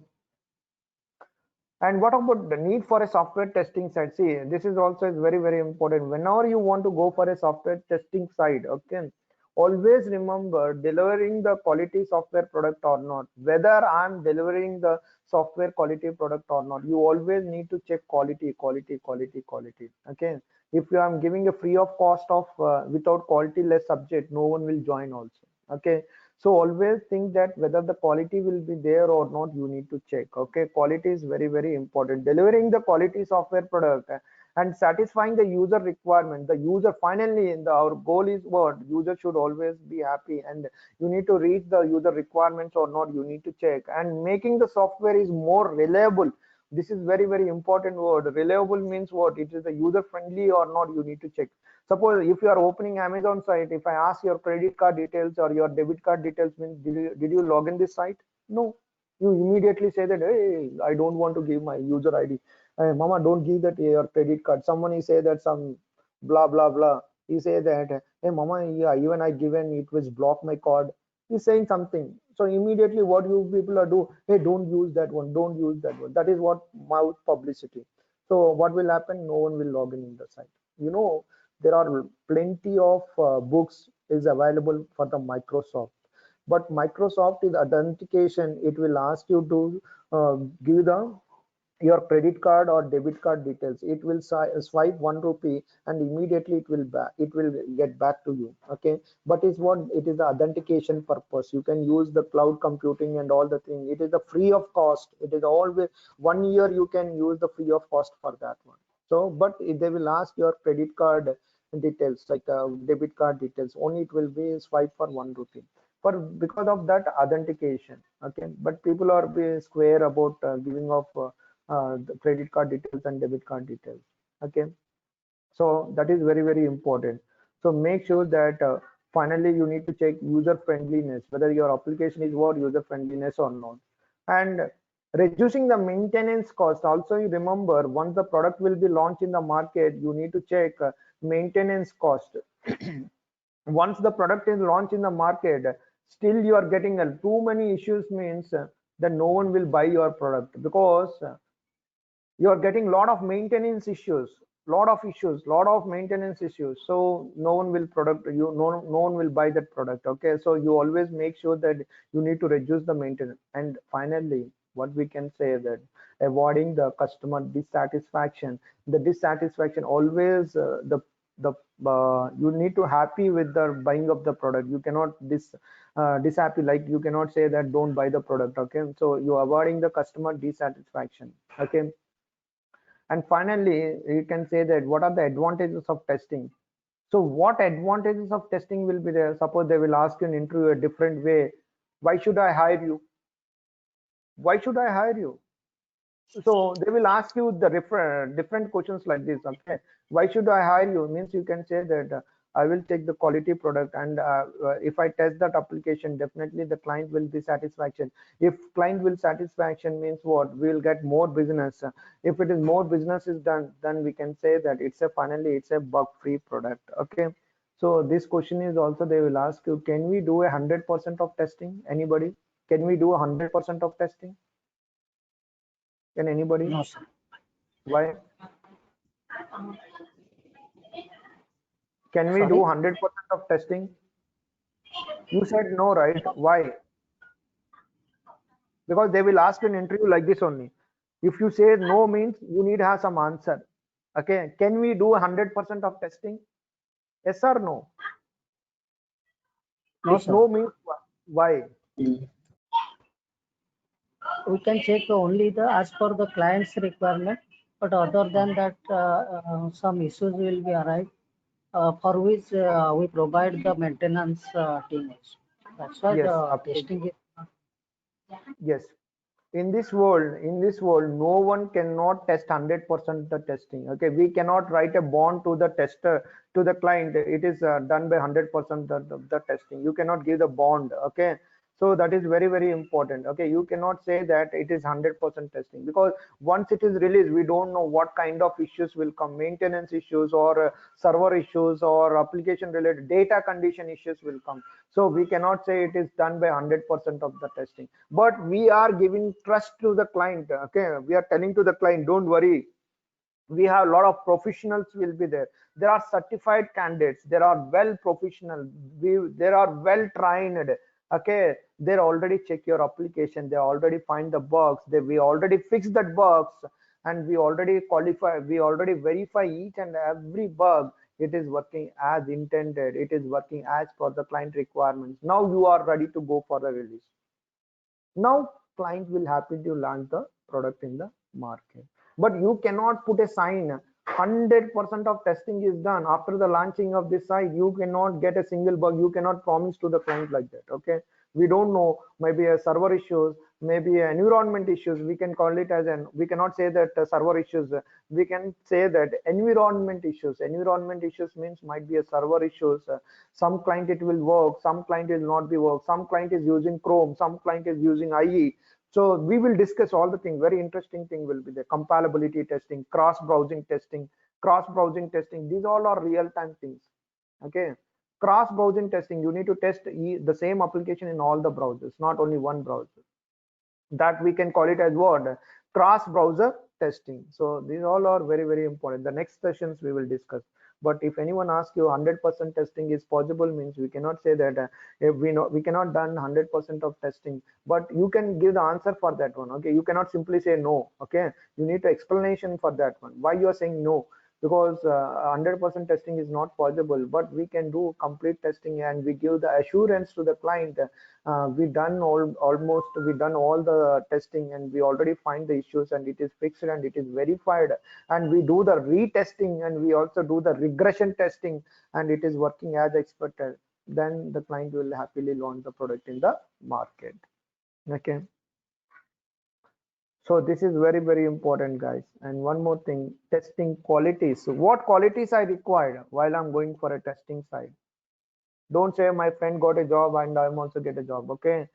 And what about the need for a software testing site? See, this is also is very, very important. Whenever you want to go for a software testing site, okay, Always remember, delivering the quality software product or not, whether I'm delivering the software quality product or not, you always need to check quality, quality, quality, quality. Okay, if you are giving a free of cost of without quality less subject, no one will join also. Okay, so always think that whether the quality will be there or not, you need to check. Okay, quality is very, very important. Delivering the quality software product and satisfying the user requirement, the user finally our goal is what, user should always be happy, and you need to reach the user requirements or not, you need to check. And making the software is more reliable, this is very, very important word. Reliable means what, it is the user friendly or not, you need to check. Suppose if you are opening Amazon site, if I ask your credit card details or your debit card details, means did you log in this site? No, you immediately say that, hey, I don't want to give my user ID. Hey, mama, don't give that your credit card. Someone he say that some blah blah blah. He say that, hey mama, yeah, even I given it was block my card. He's saying something. So immediately what you people are do, hey, don't use that one, don't use that one. That is what mouth publicity. So what will happen? No one will log in the site. You know, there are plenty of books is available for the Microsoft, but Microsoft is authentication. It will ask you to give the your credit card or debit card details. It will swipe 1 rupee and immediately it will get back to you. Okay, but is what, it is the authentication purpose. You can use the cloud computing and all the thing. It is the free of cost. It is always 1 year you can use the free of cost for that one. So but if they will ask your credit card details, like debit card details, only it will be swipe for 1 rupee, for because of that authentication. Okay, but people are be square about giving of the credit card details and debit card details. Okay, so that is very, very important. So make sure that finally you need to check user friendliness, whether your application is what user friendliness or not. And reducing the maintenance cost also, you remember, once the product will be launched in the market, you need to check maintenance cost. Once the product is launched in the market, still you are getting too many issues, means that no one will buy your product, because you are getting lot of maintenance issues, lot of maintenance issues. So no one will product you, no one will buy that product. Okay, so you always make sure that you need to reduce the maintenance. And finally, what we can say that avoiding the customer dissatisfaction. The dissatisfaction always the you need to happy with the buying of the product. You cannot dishappy, like you cannot say that don't buy the product. Okay, so you avoiding the customer dissatisfaction. Okay, and finally, you can say that what are the advantages of testing? So what advantages of testing will be there? Suppose they will ask you in interview a different way. Why should I hire you? Why should I hire you? So they will ask you the different questions like this. Okay, why should I hire you? Means you can say that I will take the quality product, and if I test that application, definitely the client will be satisfaction. If client will satisfaction, means what, we will get more business. If it is more business is done, then we can say that it's a finally it's a bug free product. Okay, so this question is also, they will ask you, can we do 100% of testing? Anybody, can we do 100% of testing? Can anybody? No, sir. Why? Can we do Sorry. 100% of testing? You said no, right? Why? Because they will ask an interview like this only. If you say no, means you need to have some answer. Okay, can we do 100% of testing? Yes or no? No, If sir. no means why? We can check only the as per the client's requirement, but other than that, some issues will be arrived, for which we provide the maintenance team also. That's why Yes, the absolutely. testing is not. Yes. In this world, no one cannot test 100% the testing. Okay, we cannot write a bond to the tester, to the client. It is done by 100% the testing. You cannot give the bond. Okay, so that is very, very important. Okay, you cannot say that it is 100% testing, because once it is released, we don't know what kind of issues will come, maintenance issues or server issues or application related data condition issues will come. So we cannot say it is done by 100% of the testing, but we are giving trust to the client. Okay, we are telling to the client, don't worry, we have a lot of professionals will be there. there are certified candidates, there are well professional, there are well trained. Okay, they already check your application, they already find the bugs, we already fix that bugs, and we already qualify, we already verify each and every bug. It is working as intended, it is working as per the client requirements. Now you are ready to go for the release. Now client will happy to launch the product in the market. But you cannot put a sign 100% of testing is done after the launching of this site. You cannot get a single bug, you cannot promise to the client like that. Okay, we don't know, maybe a server issues, maybe environment issues, we can call it as an, we cannot say that server issues, we can say that environment issues. Environment issues means might be a server issues, some client it will work, some client will not be work, some client is using Chrome, some client is using IE. So we will discuss all the things. Very interesting thing will be the compatibility testing, cross browsing testing, these all are real time things. Okay, cross browsing testing, you need to test the same application in all the browsers, not only one browser. That we can call it as what, cross browser testing. So these all are very very important. The next sessions we will discuss. But if anyone asks you 100% testing is possible, means we cannot say that if we know we cannot done 100% of testing, but you can give the answer for that one. Okay, you cannot simply say no. Okay, you need to explanation for that one, why you are saying no. Because 100% testing is not possible, but we can do complete testing and we give the assurance to the client. We done almost we done all the testing and we already find the issues and it is fixed and it is verified, and we do the retesting and we also do the regression testing and it is working as expected. Then the client will happily launch the product in the market. Okay, so this is very very important, guys. And one more thing, testing qualities. So what qualities I required while I'm going for a testing side? Don't say my friend got a job and I'm also get a job. Okay,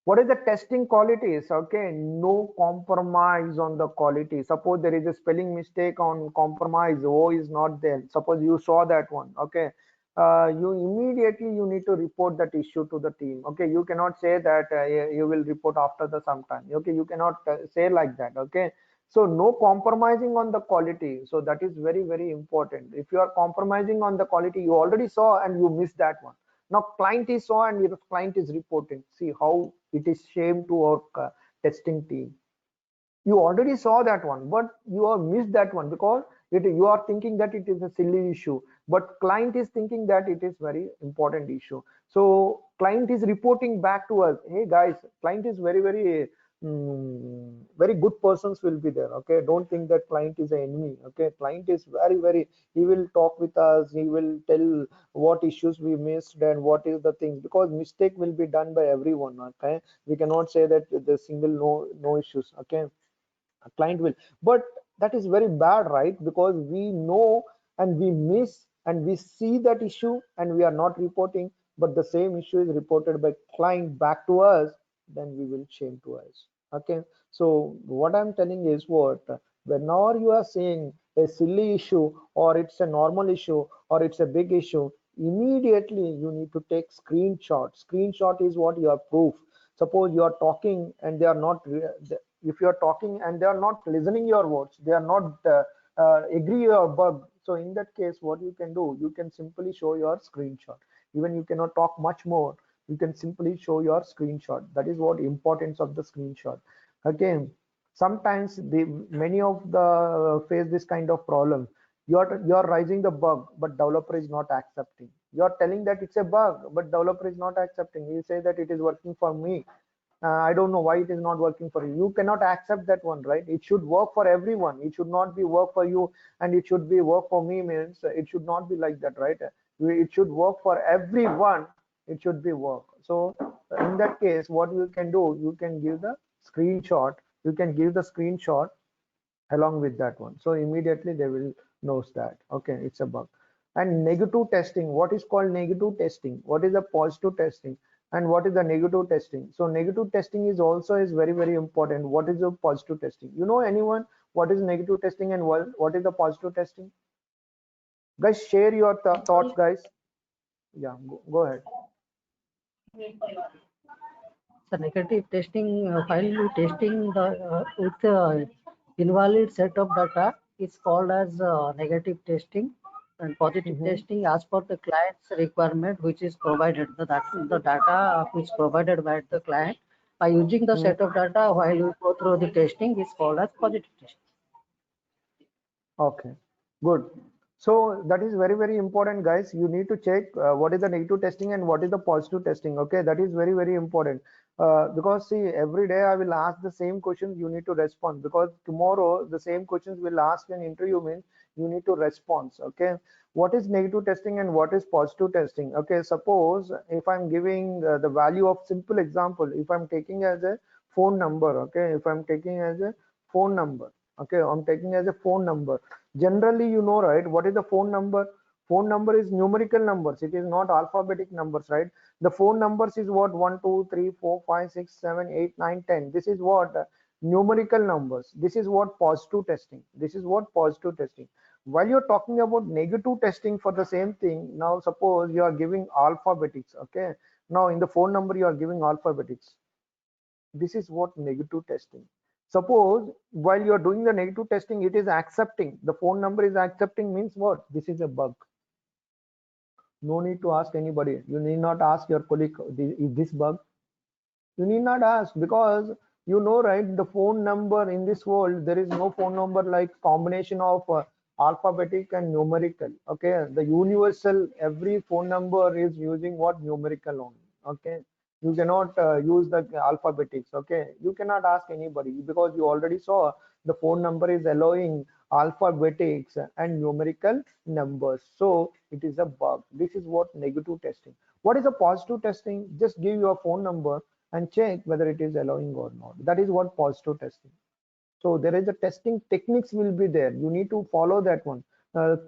what is the testing qualities? Okay, no compromise on the quality. Suppose there is a spelling mistake on compromise, O is not there, suppose you saw that one. Okay, you immediately you need to report that issue to the team. Okay, you cannot say that you will report after the sometime. Okay, you cannot say like that. Okay, so no compromising on the quality. So that is very very important. If you are compromising on the quality, you already saw and you missed that one. Now client is saw and your client is reporting. See how it is shame to our testing team. You already saw that one, but you have missed that one because you are thinking that it is a silly issue, but client is thinking that it is very important issue. So client is reporting back to us, hey guys, client is very very very good persons will be there. Okay, don't think that client is an enemy. Okay, client is very very, he will talk with us, he will tell what issues we missed and what is the things, because mistake will be done by everyone. Okay, we cannot say that the single no issues. Okay, a client will, but that is very bad, right? Because we know and we miss and we see that issue and we are not reporting, but the same issue is reported by client back to us, then we will shame to us. Okay, so what I'm telling is what, whenever you are seeing a silly issue or it's a normal issue or it's a big issue, immediately you need to take screenshot is what your proof. Suppose you are talking and they are not if you are talking and they are not listening your words, they are not agree your bug. So in that case, what you can do, you can simply show your screenshot. Even you cannot talk much more, you can simply show your screenshot. That is what importance of the screenshot. Again, sometimes many of the face this kind of problem. You are raising the bug, but developer is not accepting. You are telling that it's a bug, but developer is not accepting. He say that it is working for me. I don't know why it is not working for you. You cannot accept that one, right? It should work for everyone. It should not be work for you and it should be work for me. Means it should not be like that, right? It should work for everyone. It should be work. So in that case, what you can do, you can give the screenshot. You can give the screenshot along with that one. So immediately they will knows that, okay, it's a bug. And negative testing, what is called negative testing? What is the positive testing? And what is the negative testing? So negative testing is also is very very important. What is the positive testing? You know anyone what is negative testing and what is the positive testing? Guys, share your thoughts, guys. Yeah, go ahead. So negative testing, while you testing the with invalid set of data, is called as negative testing. And positive Mhm. testing as per the client's requirement, which is provided, the data which provided by the client. By using the Mhm. set of data while we go through the testing is called as positive testing. Okay, good. So that is very, very important, guys. You need to check what is the negative testing and what is the positive testing. Okay, that is very, very important. Because see, every day I will ask the same questions. You need to respond because tomorrow the same questions will ask in interview means you need to respond. Okay, what is negative testing and what is positive testing? Okay, suppose if I'm giving the value of simple example, if I'm taking as a phone number. Okay, if I'm taking as a phone number. Okay, I'm taking as a phone number. Generally, you know, right? What is the phone number? Phone number is numerical numbers. It is not alphabetic numbers, right? The phone numbers is what 1, 2, 3, 4, 5, 6, 7, 8, 9, 10. This is what numerical numbers. This is what positive testing. This is what positive testing. While you're talking about negative testing for the same thing, now suppose you are giving alphabetics. Okay. Now in the phone number you are giving alphabetics. This is what negative testing. Suppose while you are doing the negative testing, it is accepting. The phone number is accepting means what? This is a bug. No need to ask anybody. You need not ask your colleague, is this bug? You need not ask because you know, right? The phone number in this world, there is no phone number like combination of alphabetic and numerical. Okay, the universal, every phone number is using what numerical only. Okay, you cannot use the alphabetics. Okay, you cannot ask anybody because you already saw the phone number is allowing alphabetics and numerical numbers. So it is a bug. This is what negative testing. What is a positive testing? Just give your phone number and check whether it is allowing or not. That is what positive testing. So there is a testing techniques will be there. You need to follow that one.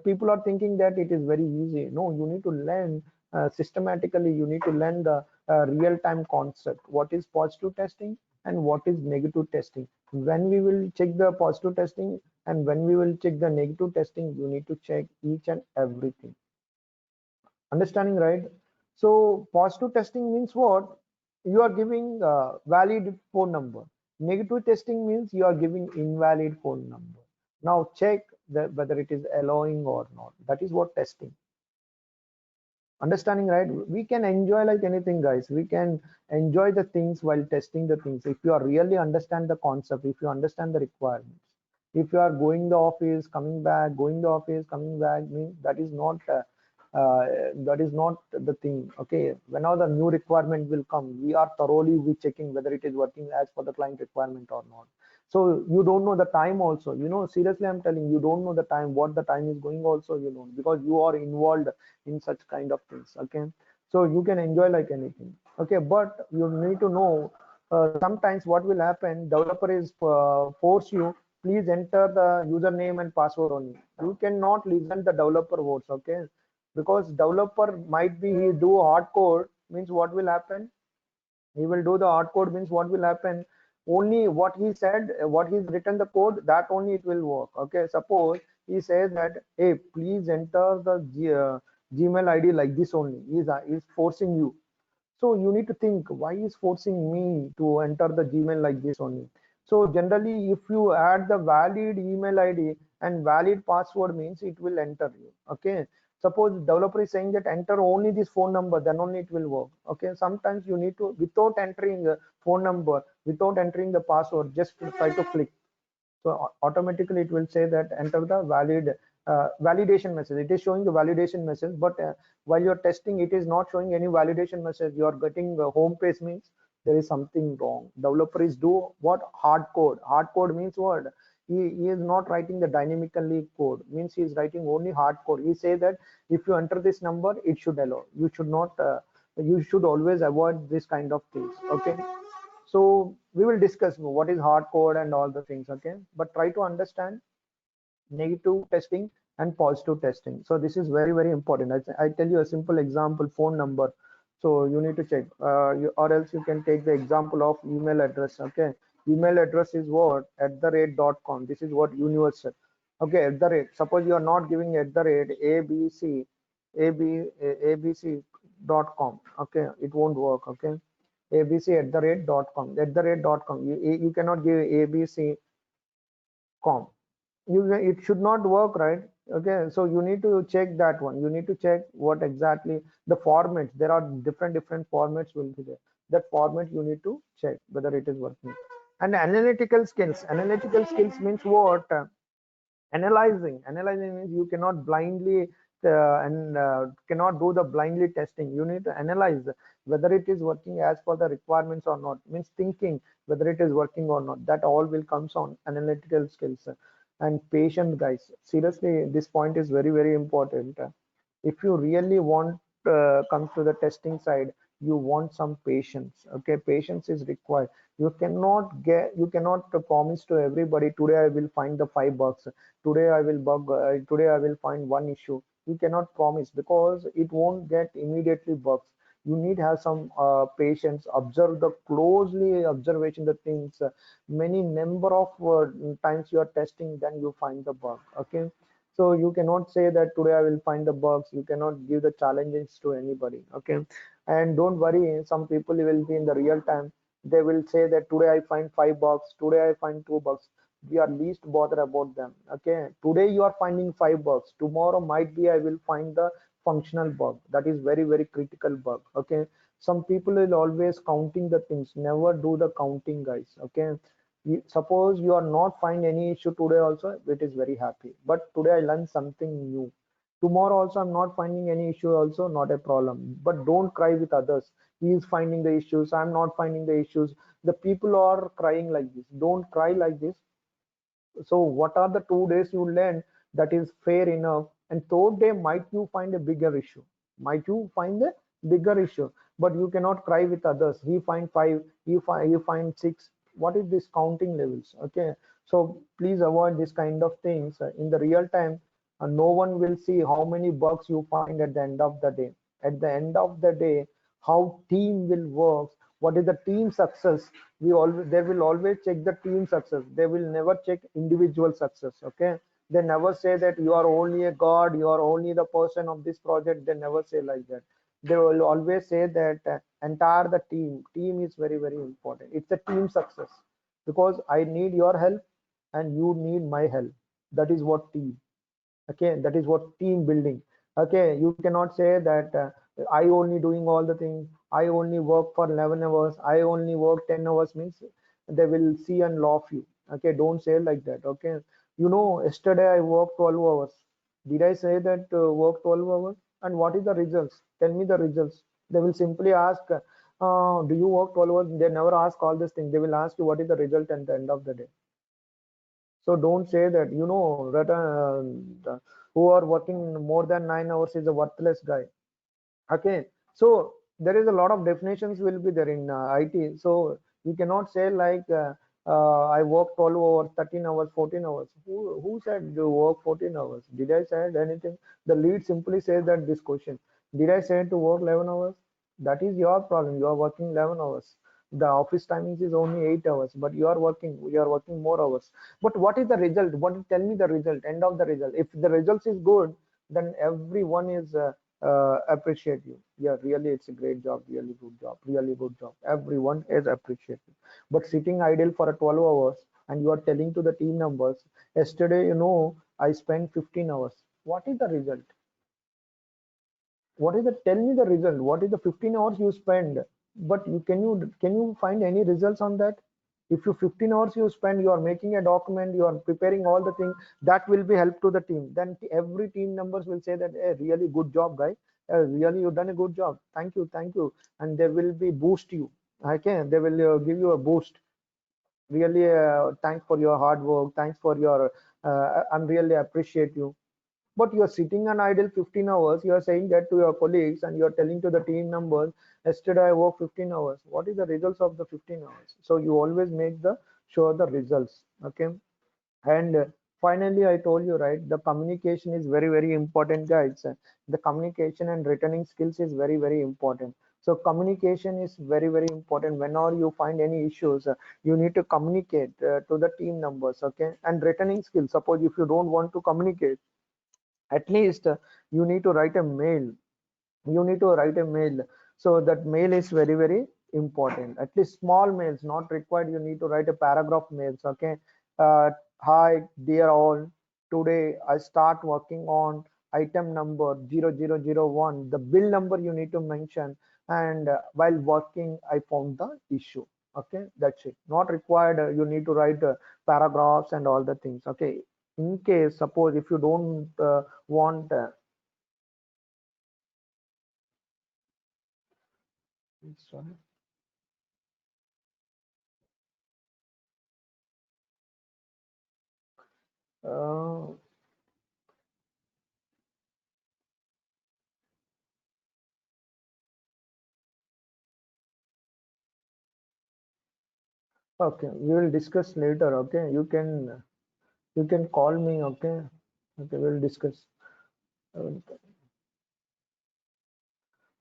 People are thinking that it is very easy. No, you need to learn systematically. You need to learn the real-time concept. What is positive testing and what is negative testing? When we will check the positive testing and when we will check the negative testing, you need to check each and everything. Understanding, right? So positive testing means what? You are giving valid phone number. Negative testing means you are giving invalid phone number. Now check that whether it is allowing or not. That is what testing. Understanding, right? We can enjoy like anything, guys. We can enjoy the things while testing the things. If you are really understand the concept, if you understand the requirements, if you are going the office, coming back, going the office, coming back, means uh, that is not the thing. Okay, whenever the new requirement will come, we are thoroughly we checking whether it is working as per the client requirement or not. So you don't know the time also. You know, seriously, I'm telling you, don't know the time, what the time is going also, you don't, because you are involved in such kind of things. Okay, so you can enjoy like anything. Okay, but you need to know sometimes what will happen. Developer is force you, please enter the username and password only. You cannot listen the developer words. Okay, because developer might be he do hard code means what will happen, he will do the hard code means what will happen, only what he said, what he's written the code, that only it will work. Okay, suppose he says that, hey, please enter the gmail id like this only, he's forcing you. So you need to think why is forcing me to enter the gmail like this only. So generally if you add the valid email id and valid password means it will enter you. Okay, suppose developer is saying that enter only this phone number, then only it will work. Okay, sometimes you need to, without entering the phone number, without entering the password, just try to click. So automatically it will say that enter the valid validation message. It is showing the validation message, but while you're testing, it is not showing any validation message. You are getting the home page means there is something wrong. Developer is do what? Hard code. Hard code means what? He is not writing the dynamically code, means he is writing only hard code. He say that if you enter this number, it should allow. You should not, you should always avoid this kind of things. Okay, so we will discuss what is hard code and all the things. Okay, but try to understand negative testing and positive testing. So this is very, very important. I tell you a simple example, phone number. So you need to check, or else you can take the example of email address. Okay, email address is what? @.com. This is what universal. Okay, suppose you are not giving @abc abc.com. Okay, it won't work. Okay, abc@.com. @.com. You cannot give abc.com. It should not work, right? Okay, so you need to check that one. You need to check what exactly the formats. There are different formats will be there. That format you need to check whether it is working. And analytical skills. Analytical skills means what? Analyzing means you cannot blindly and cannot do the blindly testing. You need to analyze whether it is working as per the requirements or not, means thinking whether it is working or not. That all will comes on analytical skills. And patient, guys, seriously, this point is very important. If you really want comes to the testing side, you want some patience. Okay, patience is required. You cannot promise to everybody, today I will find the 5 bugs, today I will find one issue. You cannot promise, because it won't get immediately bugs. You need have some patience, observe the closely observation the things, many number of times you are testing, then you find the bug. Okay, so you cannot say that today I will find the bugs. You cannot give the challenges to anybody. Okay, and don't worry, some people will be in the real time, they will say that today I find 5 bugs, today I find 2 bugs. We are least bothered about them. Okay, today you are finding 5 bugs, tomorrow might be I will find the functional bug, that is very critical bug. Okay, some people will always counting the things, never do the counting, guys. Okay, suppose you are not find any issue today also, it is very happy, but today I learned something new. Tomorrow also I'm not finding any issue also, not a problem, but don't cry with others. He is finding the issues, I'm not finding the issues. The people are crying like this, don't cry like this. So what are the 2 days you learn, that is fair enough, and third day might you find a bigger issue, might you find a bigger issue. But you cannot cry with others, he find 5, you find 6. What is this counting levels? Okay, so please avoid this kind of things in the real time. No one will see how many bugs you find at the end of the day. At the end of the day, how team will work, what is the team success. They will always check the team success, they will never check individual success. Okay, they never say that you are only a god, you are only the person of this project, they never say like that. They will always say that entire the team is very important, it's a team success, because I need your help and you need my help. That is what team. Okay, that is what team building. Okay, you cannot say that I only doing all the things, I only work for 11 hours, I only work 10 hours, means they will see and laugh you. Okay, don't say like that. Okay, yesterday I worked 12 hours. Did I say that work 12 hours? And what is the results? Tell me the results. They will simply ask, do you work 12 hours? They never ask all these things, they will ask you what is the result at the end of the day. So don't say that, that who are working more than 9 hours is a worthless guy. Okay, so there is a lot of definitions will be there in IT. So you cannot say like I work 12 hours, 13 hours, 14 hours. Who said you work 14 hours? Did I said anything? The lead simply says that this question. Did I say to work 11 hours? That is your problem. You are working 11 hours. The office timings is only 8 hours, but you are working more hours. But what is the result? Tell me the result, end of the result. If the results is good, then everyone is appreciate you. Yeah, really, it's a great job, really good job, really good job. Everyone is appreciated. But sitting idle for a 12 hours and you are telling to the team members, yesterday, I spent 15 hours. What is the result? What is the tell me the result? What is the 15 hours you spend? But can you find any results on that? If you 15 hours you spend, you are making a document, you are preparing all the things that will be help to the team. Then every team members will say that, hey, really good job, guy. Really, you done a good job. Thank you, and they will be boost you. Okay, they will give you a boost. Really, thanks for your hard work. Thanks for your. I'm really appreciate you. But you're sitting on idle 15 hours, you're saying that to your colleagues and you're telling to the team members, yesterday I worked 15 hours. What is the results of the 15 hours? So you always make the show the results. Okay, and finally I told you, right, the communication is very important, guys. The communication and returning skills is very important. So communication is very important. Whenever you find any issues, you need to communicate to the team members. Okay, and returning skills, suppose if you don't want to communicate, at least you need to write a mail. You need to write a mail. So that mail is very important. At least small mails not required, you need to write a paragraph mails. Okay, uh, hi dear all, today I start working on item number 0001, the bill number you need to mention, and while working I found the issue. Okay, that's it. Not required you need to write paragraphs and all the things. Okay, in case suppose if you don't want sorry. Uh, okay, we will discuss later. Okay, you can call me. Okay, okay, we'll discuss. Uh,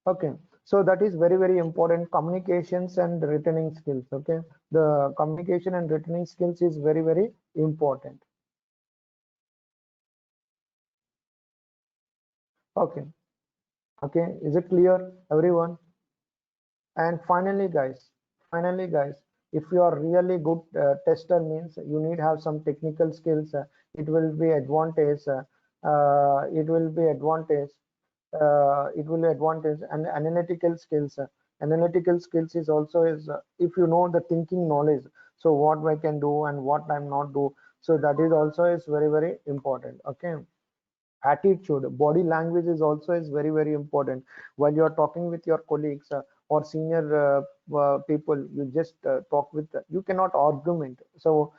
Okay, so that is very, very important. Communications and returning skills. Okay, the communication and returning skills is very, very important. Okay, okay, is it clear, everyone? And finally, guys, if you are really good tester means you need have some technical skills. It will be advantage. It will be advantage. It will advantage and analytical skills. Analytical skills is also is if you know the thinking knowledge. So what I can do and what I'm not do. So that is also is very very important. Okay, attitude, body language is also is very very important while you are talking with your colleagues or senior people. You just talk with you cannot argument. So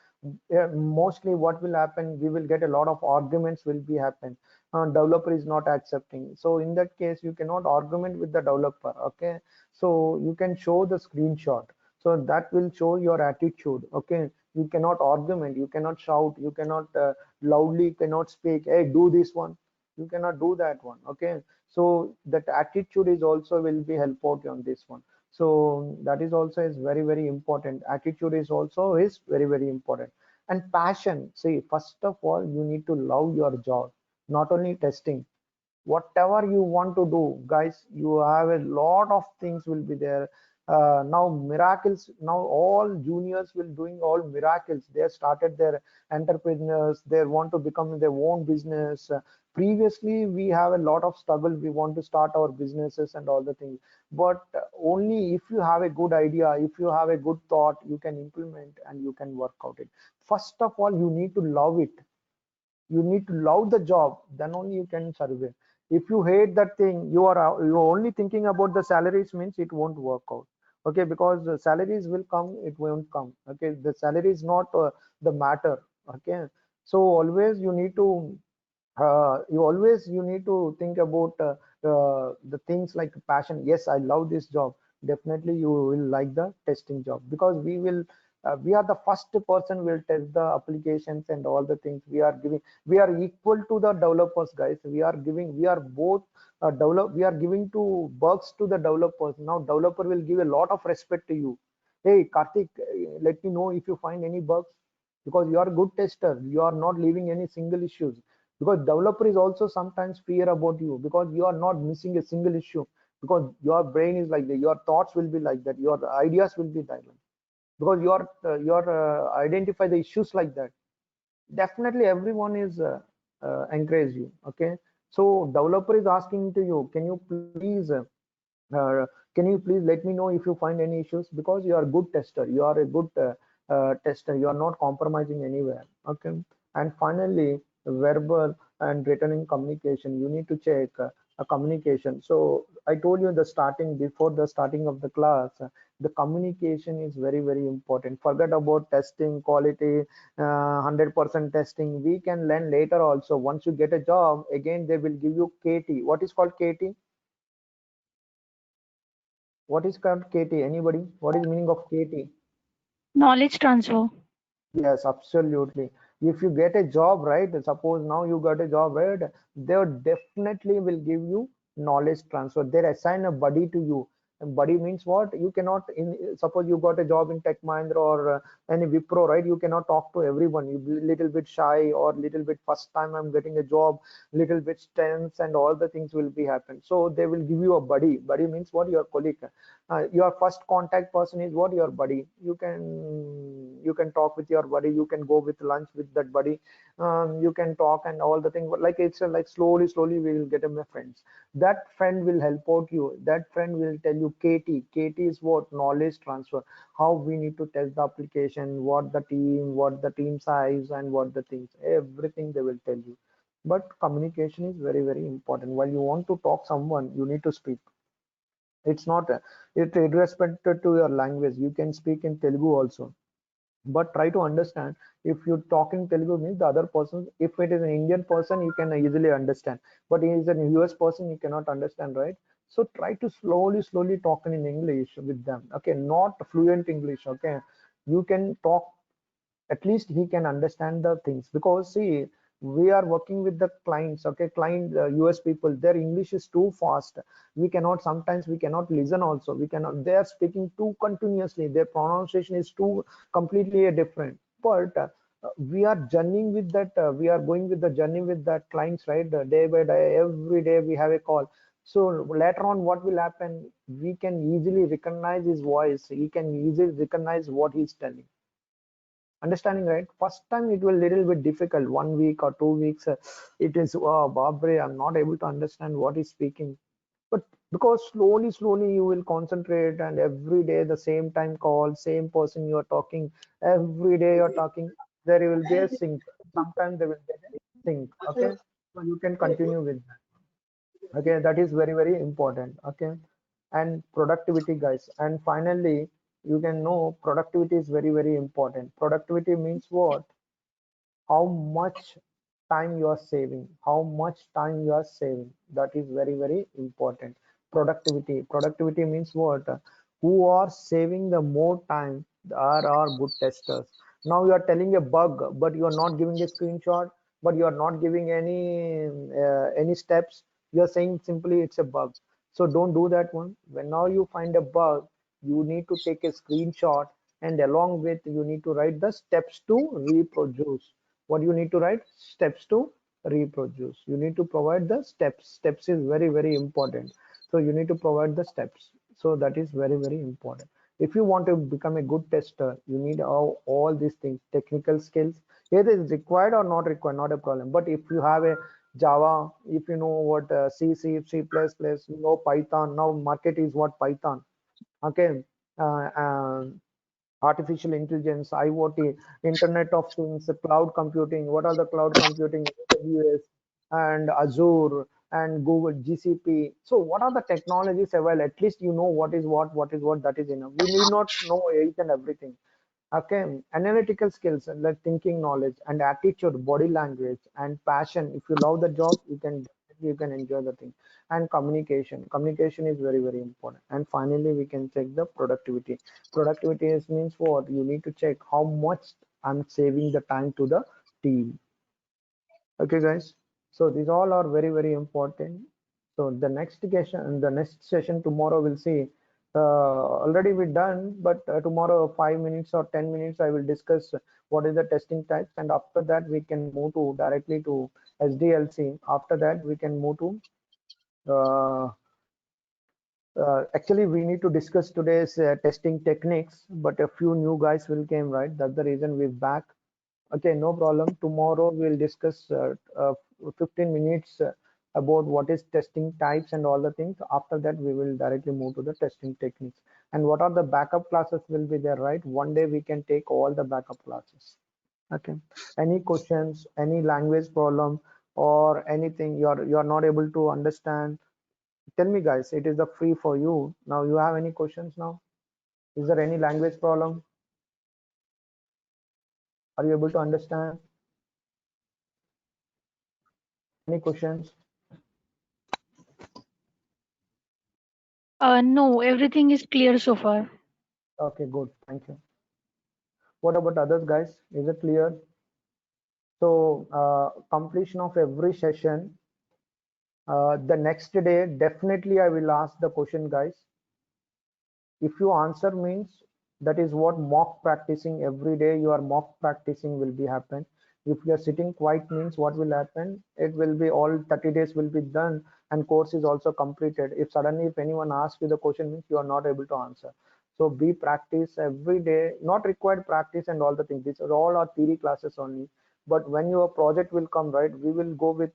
mostly what will happen, we will get a lot of arguments will be happen. Developer is not accepting, so in that case you cannot argument with the developer. Okay, so you can show the screenshot, so that will show your attitude. Okay, you cannot argument, you cannot shout, you cannot loudly cannot speak, hey do this one, you cannot do that one. Okay, so that attitude is also will be help out on this one. So that is also is very very important. Attitude is also is very very important. And passion, see, first of all you need to love your job, not only testing. Whatever you want to do, guys, you have a lot of things will be there. Now miracles, now all juniors will doing all miracles. They have started their entrepreneurs, they want to become their own business. Previously we have a lot of struggle, we want to start our businesses and all the things, but only if you have a good idea, if you have a good thought, you can implement and you can work out it. First of all you need to love it, you need to love the job, then only you can survey. If you hate that thing, you're only thinking about the salaries means it won't work out. Okay, because the salaries will come, it won't come. Okay, the salary is not the matter. Okay, so always you need to you need to think about the things like passion. Yes, I love this job, definitely you will like the testing job, because we are the first person will test the applications and all the things we are giving. We are equal to the developers, guys. We are giving, we are both we are giving to bugs to the developers. Now developer will give a lot of respect to you. Hey Karthik, let me know if you find any bugs, because you are a good tester, you are not leaving any single issues. Because developer is also sometimes fear about you, because you are not missing a single issue, because your brain is like that, your thoughts will be like that, your ideas will be like that, because you are identify the issues like that. Definitely everyone is encourage you. Okay, so developer is asking to you, uh, can you please let me know if you find any issues, because you are a good tester, you are a good tester, you are not compromising anywhere. Okay, and finally verbal and written communication, you need to check a communication. So I told you the starting, before the starting of the class, the communication is very very important. Forget about testing quality, 100% testing we can learn later. Also once you get a job, again they will give you KT. What is called KT? What is called KT? Anybody? What is meaning of KT? Knowledge transfer. Yes, absolutely. If you get a job, right? Suppose now you got a job, right? They definitely will give you knowledge transfer. They assign a buddy to you. And buddy means what? You cannot, in suppose you got a job in Tech Mahindra or any Wipro, right? You cannot talk to everyone. You be little bit shy or little bit first time I'm getting a job, little bit tense and all the things will be happen. So they will give you a buddy. Buddy means what? Your colleague. Your first contact person is what? Your buddy. You can you can talk with your buddy, you can go with lunch with that buddy, you can talk and all the thing, but like it's like slowly we will get a friends. That friend will help out you, that friend will tell you KT is what knowledge transfer, how we need to test the application, what the team size and what the things, everything they will tell you. But communication is very important. While you want to talk someone, you need to speak. It's not it irrespective to your language, you can speak in Telugu also, but try to understand. If you talk in Telugu means the other person, if it is an Indian person, you can easily understand, but he is an US person, you cannot understand, right? So try to slowly talk in English with them, okay, not fluent English, okay. You can talk, at least he can understand the things, because see, we are working with the clients, okay, client US people, their English is too fast. We cannot, sometimes we cannot listen also, we cannot, they are speaking too continuously, their pronunciation is too completely different. But we are journeying with that, we are going with the journey with that clients, right? Day by day, every day we have a call. So later on what will happen, we can easily recognize his voice, he can easily recognize what he's telling, understanding, right? First time it will little bit difficult, 1 week or 2 weeks, it is, oh Babre, I'm not able to understand what he's speaking. But because slowly you will concentrate, and every day the same time call, same person you are talking, every day you're talking, there will be a sync, sometimes there will be a sync, okay. So you can continue with that, okay. That is very important, okay. And productivity, guys, and finally, you can know productivity is very important. Productivity means what? How much time you are saving, how much time you are saving, that is very important. Productivity means what? Who are saving the more time are our good testers. Now you are telling a bug, but you are not giving a screenshot, but you are not giving any steps, you are saying simply it's a bug. So don't do that one. When now you find a bug, you need to take a screenshot, and along with you need to write the steps to reproduce. What you need to write? Steps to reproduce. You need to provide the steps is very important. So you need to provide the steps. So that is very important. If you want to become a good tester, you need all these things, technical skills, either is required or not required, not a problem. But if you have a Java, if you know what C++, you know Python, now market is what Python, okay. uh, um, Artificial intelligence, IoT, Internet of Things, cloud computing. What are the cloud computing? AWS and Azure and Google GCP. So what are the technologies available? At least you know what is what, that is enough. We need not know each and everything. Okay, analytical skills and like thinking knowledge and attitude, body language and passion. If you love the job, you can enjoy the thing. And communication is very important. And finally, we can check the productivity. Productivity is means what? You need to check how much I'm saving the time to the team. Okay, guys. So these all are very important. So the next session tomorrow we'll see. Already we done, but tomorrow 5 minutes or 10 minutes I will discuss what is the testing types, and after that we can move to directly to SDLC. After that we can move to uh, actually we need to discuss today's testing techniques, but a few new guys will came, right? That's the reason we're back. Okay, no problem. Tomorrow we'll discuss 15 minutes about what is testing types and all the things. After that, we will directly move to the testing techniques. And what are the backup classes will be there, right? One day we can take all the backup classes. Okay. Any questions, any language problem or anything you're not able to understand? Tell me, guys. It is the free for you. Now you have any questions now? Is there any language problem? Are you able to understand? Any questions? No, everything is clear so far. Okay, good. Thank you. What about others, guys? Is it clear? So, completion of every session, the next day, definitely I will ask the question, guys. If you answer means that is what mock practicing every day, your mock practicing will be happen. If you are sitting quiet means what will happen? It will be all 30 days will be done and course is also completed. If suddenly if anyone asks you the question means you are not able to answer. So be practice every day, not required practice and all the things. These are all our theory classes only. But when your project will come, right, we will go with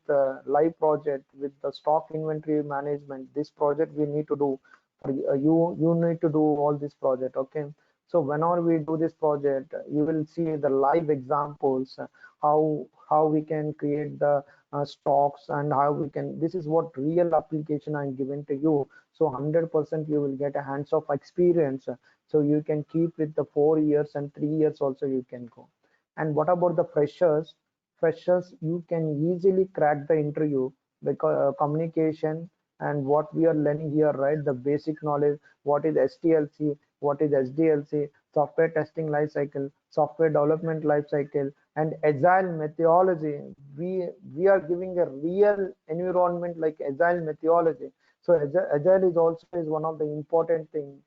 live project with the stock inventory management. This project we need to do. You need to do all this project. Okay. So whenever we do this project, you will see the live examples, how we can create the stocks and how we can. This is what real application I'm giving to you. So 100% you will get a hands of experience. So you can keep with the 4 years and 3 years also you can go. And what about the freshers? Freshers, you can easily crack the interview because communication and what we are learning here, right? The basic knowledge, what is STLC, what is SDLC, software testing life cycle, software development life cycle, and agile methodology. We are giving a real environment like agile methodology. So agile is also is one of the important things.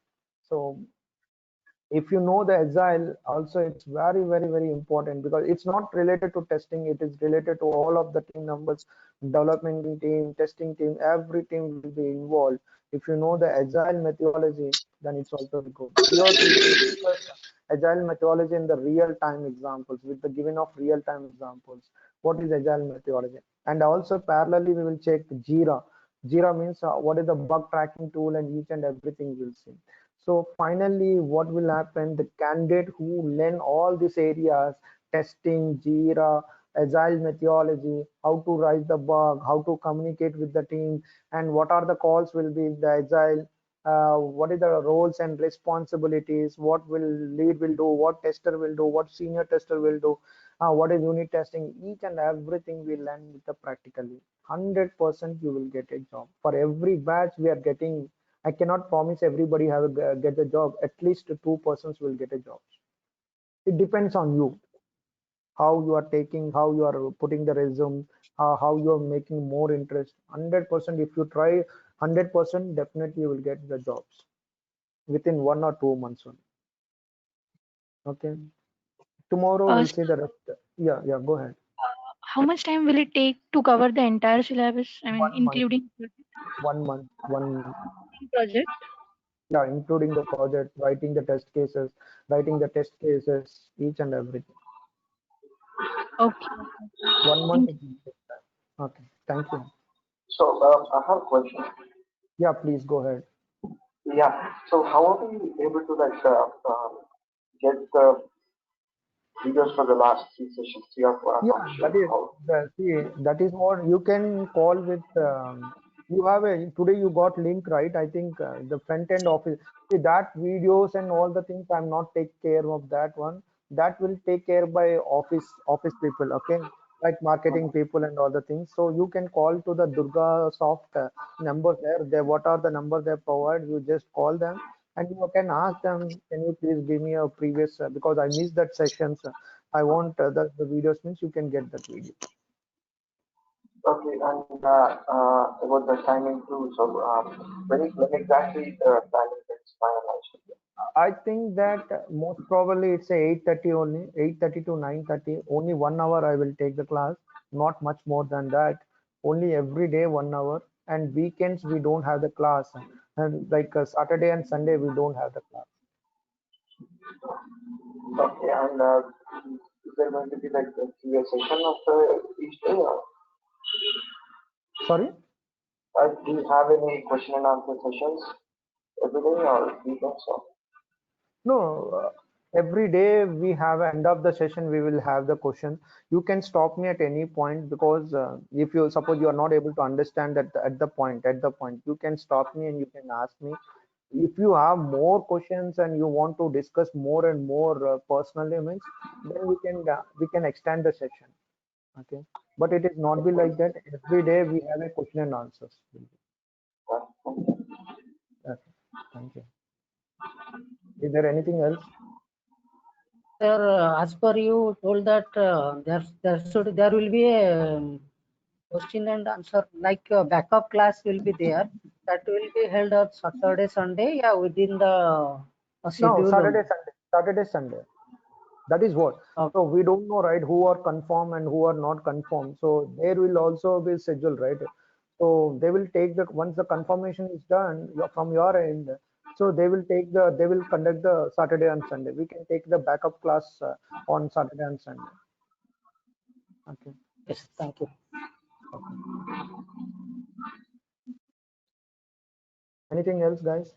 So if you know the agile also, it's very very important because it's not related to testing, it is related to all of the team members, development team, testing team, every team will be involved. If you know the agile methodology, then it's also good. Here we will discuss agile methodology in the real time examples with the given of real time examples. What is agile methodology? And also parallelly we will check Jira means what is the bug tracking tool, and each and everything we'll see. So finally, what will happen? The candidate who learn all these areas, testing, Jira, agile methodology, how to write the bug, how to communicate with the team, and what are the calls will be in the agile, what is the roles and responsibilities, what will lead will do, what tester will do, what senior tester will do, what is unit testing, each and everything we learn with the practically. 100% you will get a job. For every batch we are getting, I cannot promise everybody have get a job. At least two persons will get a job. It depends on you, how you are taking, how you are putting the resume, how you are making more interest. 100%, if you try 100%, definitely you will get the jobs within 1 or 2 months only. Okay. Tomorrow we'll So, see the rest. Yeah, go ahead. how much time will it take to cover the entire syllabus? I mean, 1 month, including 1 month. project. Yeah, including the project, writing the test cases, each and everything. Okay. 1 month. Thank you. Okay, thank you. So I have a question. Yeah, please go ahead. Yeah. So how are we able to get the videos for the last three sessions? I'm Yeah, not that sure is how. that is what you can call with. You have a today you got link, right? I think the front end office. See that videos and all the things. I'm not take care of that one. That will take care by office people. Okay, like marketing people and all the things. So you can call to the Durga Soft number there. They what are the numbers they provide? You just call them and you can ask them. Can you please give me a previous because I missed that sessions. I want the videos means you can get that video. Okay, and about the timing too. So when exactly the timing gets finalized? I think that most probably it's a 8:30 only, 8:30 to 9:30. Only 1 hour I will take the class, not much more than that. Only every day 1 hour, and weekends we don't have the class, and like Saturday and Sunday we don't have the class. Okay, and is there going to be like a QA session of each day, or Sorry. do you have any question and answer sessions every day or weekends? Or No, every day we have end of the session, we will have the question. You can stop me at any point because if you suppose you are not able to understand at the point, you can stop me and you can ask me. If you have more questions and you want to discuss more and more personally means, then we can extend the session. Okay, but it is not be like that. Every day we have a question and answers. Okay, thank you. Is there anything else? Sir, as per you told that there will be a question and answer like backup class will be there. That will be held on Saturday, Sunday, yeah, within the No, schedule Saturday, only. Sunday. Saturday, Sunday. That is what. Okay. So we don't know, right, who are confirmed and who are not confirmed. So there will also be schedule, right? So they will take the once the confirmation is done from your end. So they will conduct the Saturday and Sunday. We can take the backup class on Saturday and Sunday. Okay. Yes, thank you. Okay. Anything else, guys?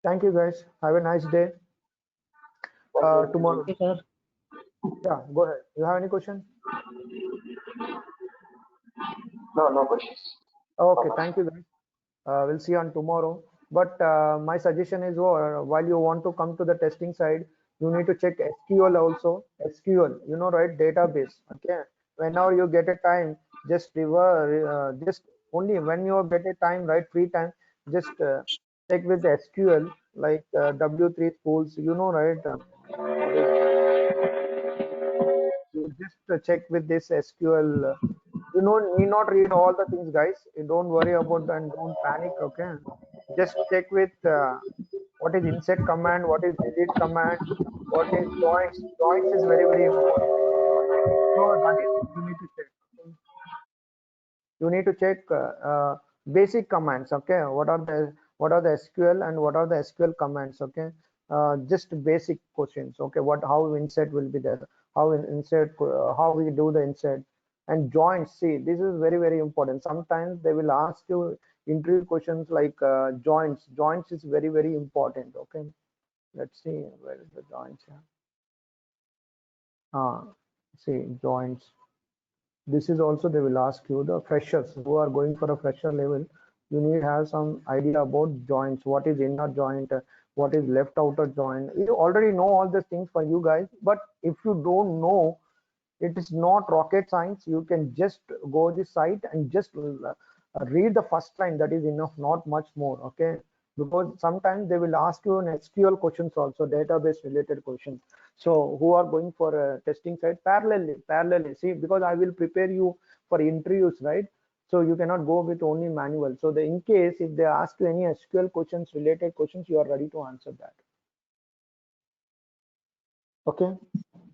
Thank you, guys. Have a nice day. Thank you. Tomorrow. Thank you, sir. Yeah, go ahead. You have any question? No, no questions. Okay, thank you, guys. We'll see you on tomorrow. But my suggestion is, while you want to come to the testing side, you need to check SQL also. SQL, you know, right? Database. Okay. Whenever you get a time, just only when you get a time, right? Free time, just check with SQL, like W3 schools. You know, right? What is you just check with this SQL. You know, need not read all the things, guys. You don't worry about that and don't panic. Okay. Just check with what is insert command, what is delete command, what is joins. Joins is very, very important. So that is you need to check. You need to check basic commands. Okay, what are the SQL and what are the SQL commands? Okay, just basic questions. Okay, what how insert will be there, how insert, how we do the insert, and joins. See, this is very, very important. Sometimes they will ask you interview questions like joins. Joins is very, very important. Okay, let's see where is the joins here. See joins. This is also they will ask you the freshers who are going for a fresher level. You need to have some idea about joints. What is inner joint? What is left outer joint? You already know all these things for you guys. But if you don't know, it is not rocket science. You can just go the site and just read the first line. That is enough, not much more. Okay, because sometimes they will ask you an SQL questions also, database related questions. So who are going for a testing site parallelly, see, because I will prepare you for interviews, right? So you cannot go with only manual. So in case if they ask you any SQL questions, related questions, you are ready to answer that. Okay,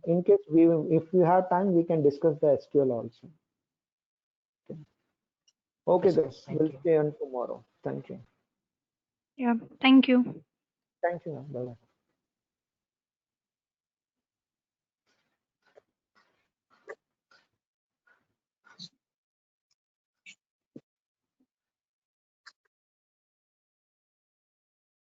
in case if we have time, we can discuss the SQL also. Okay, Yes, sir. guys, Thank we'll you. see you on tomorrow. Thank you. Yeah, thank you. Thank you. Bye bye.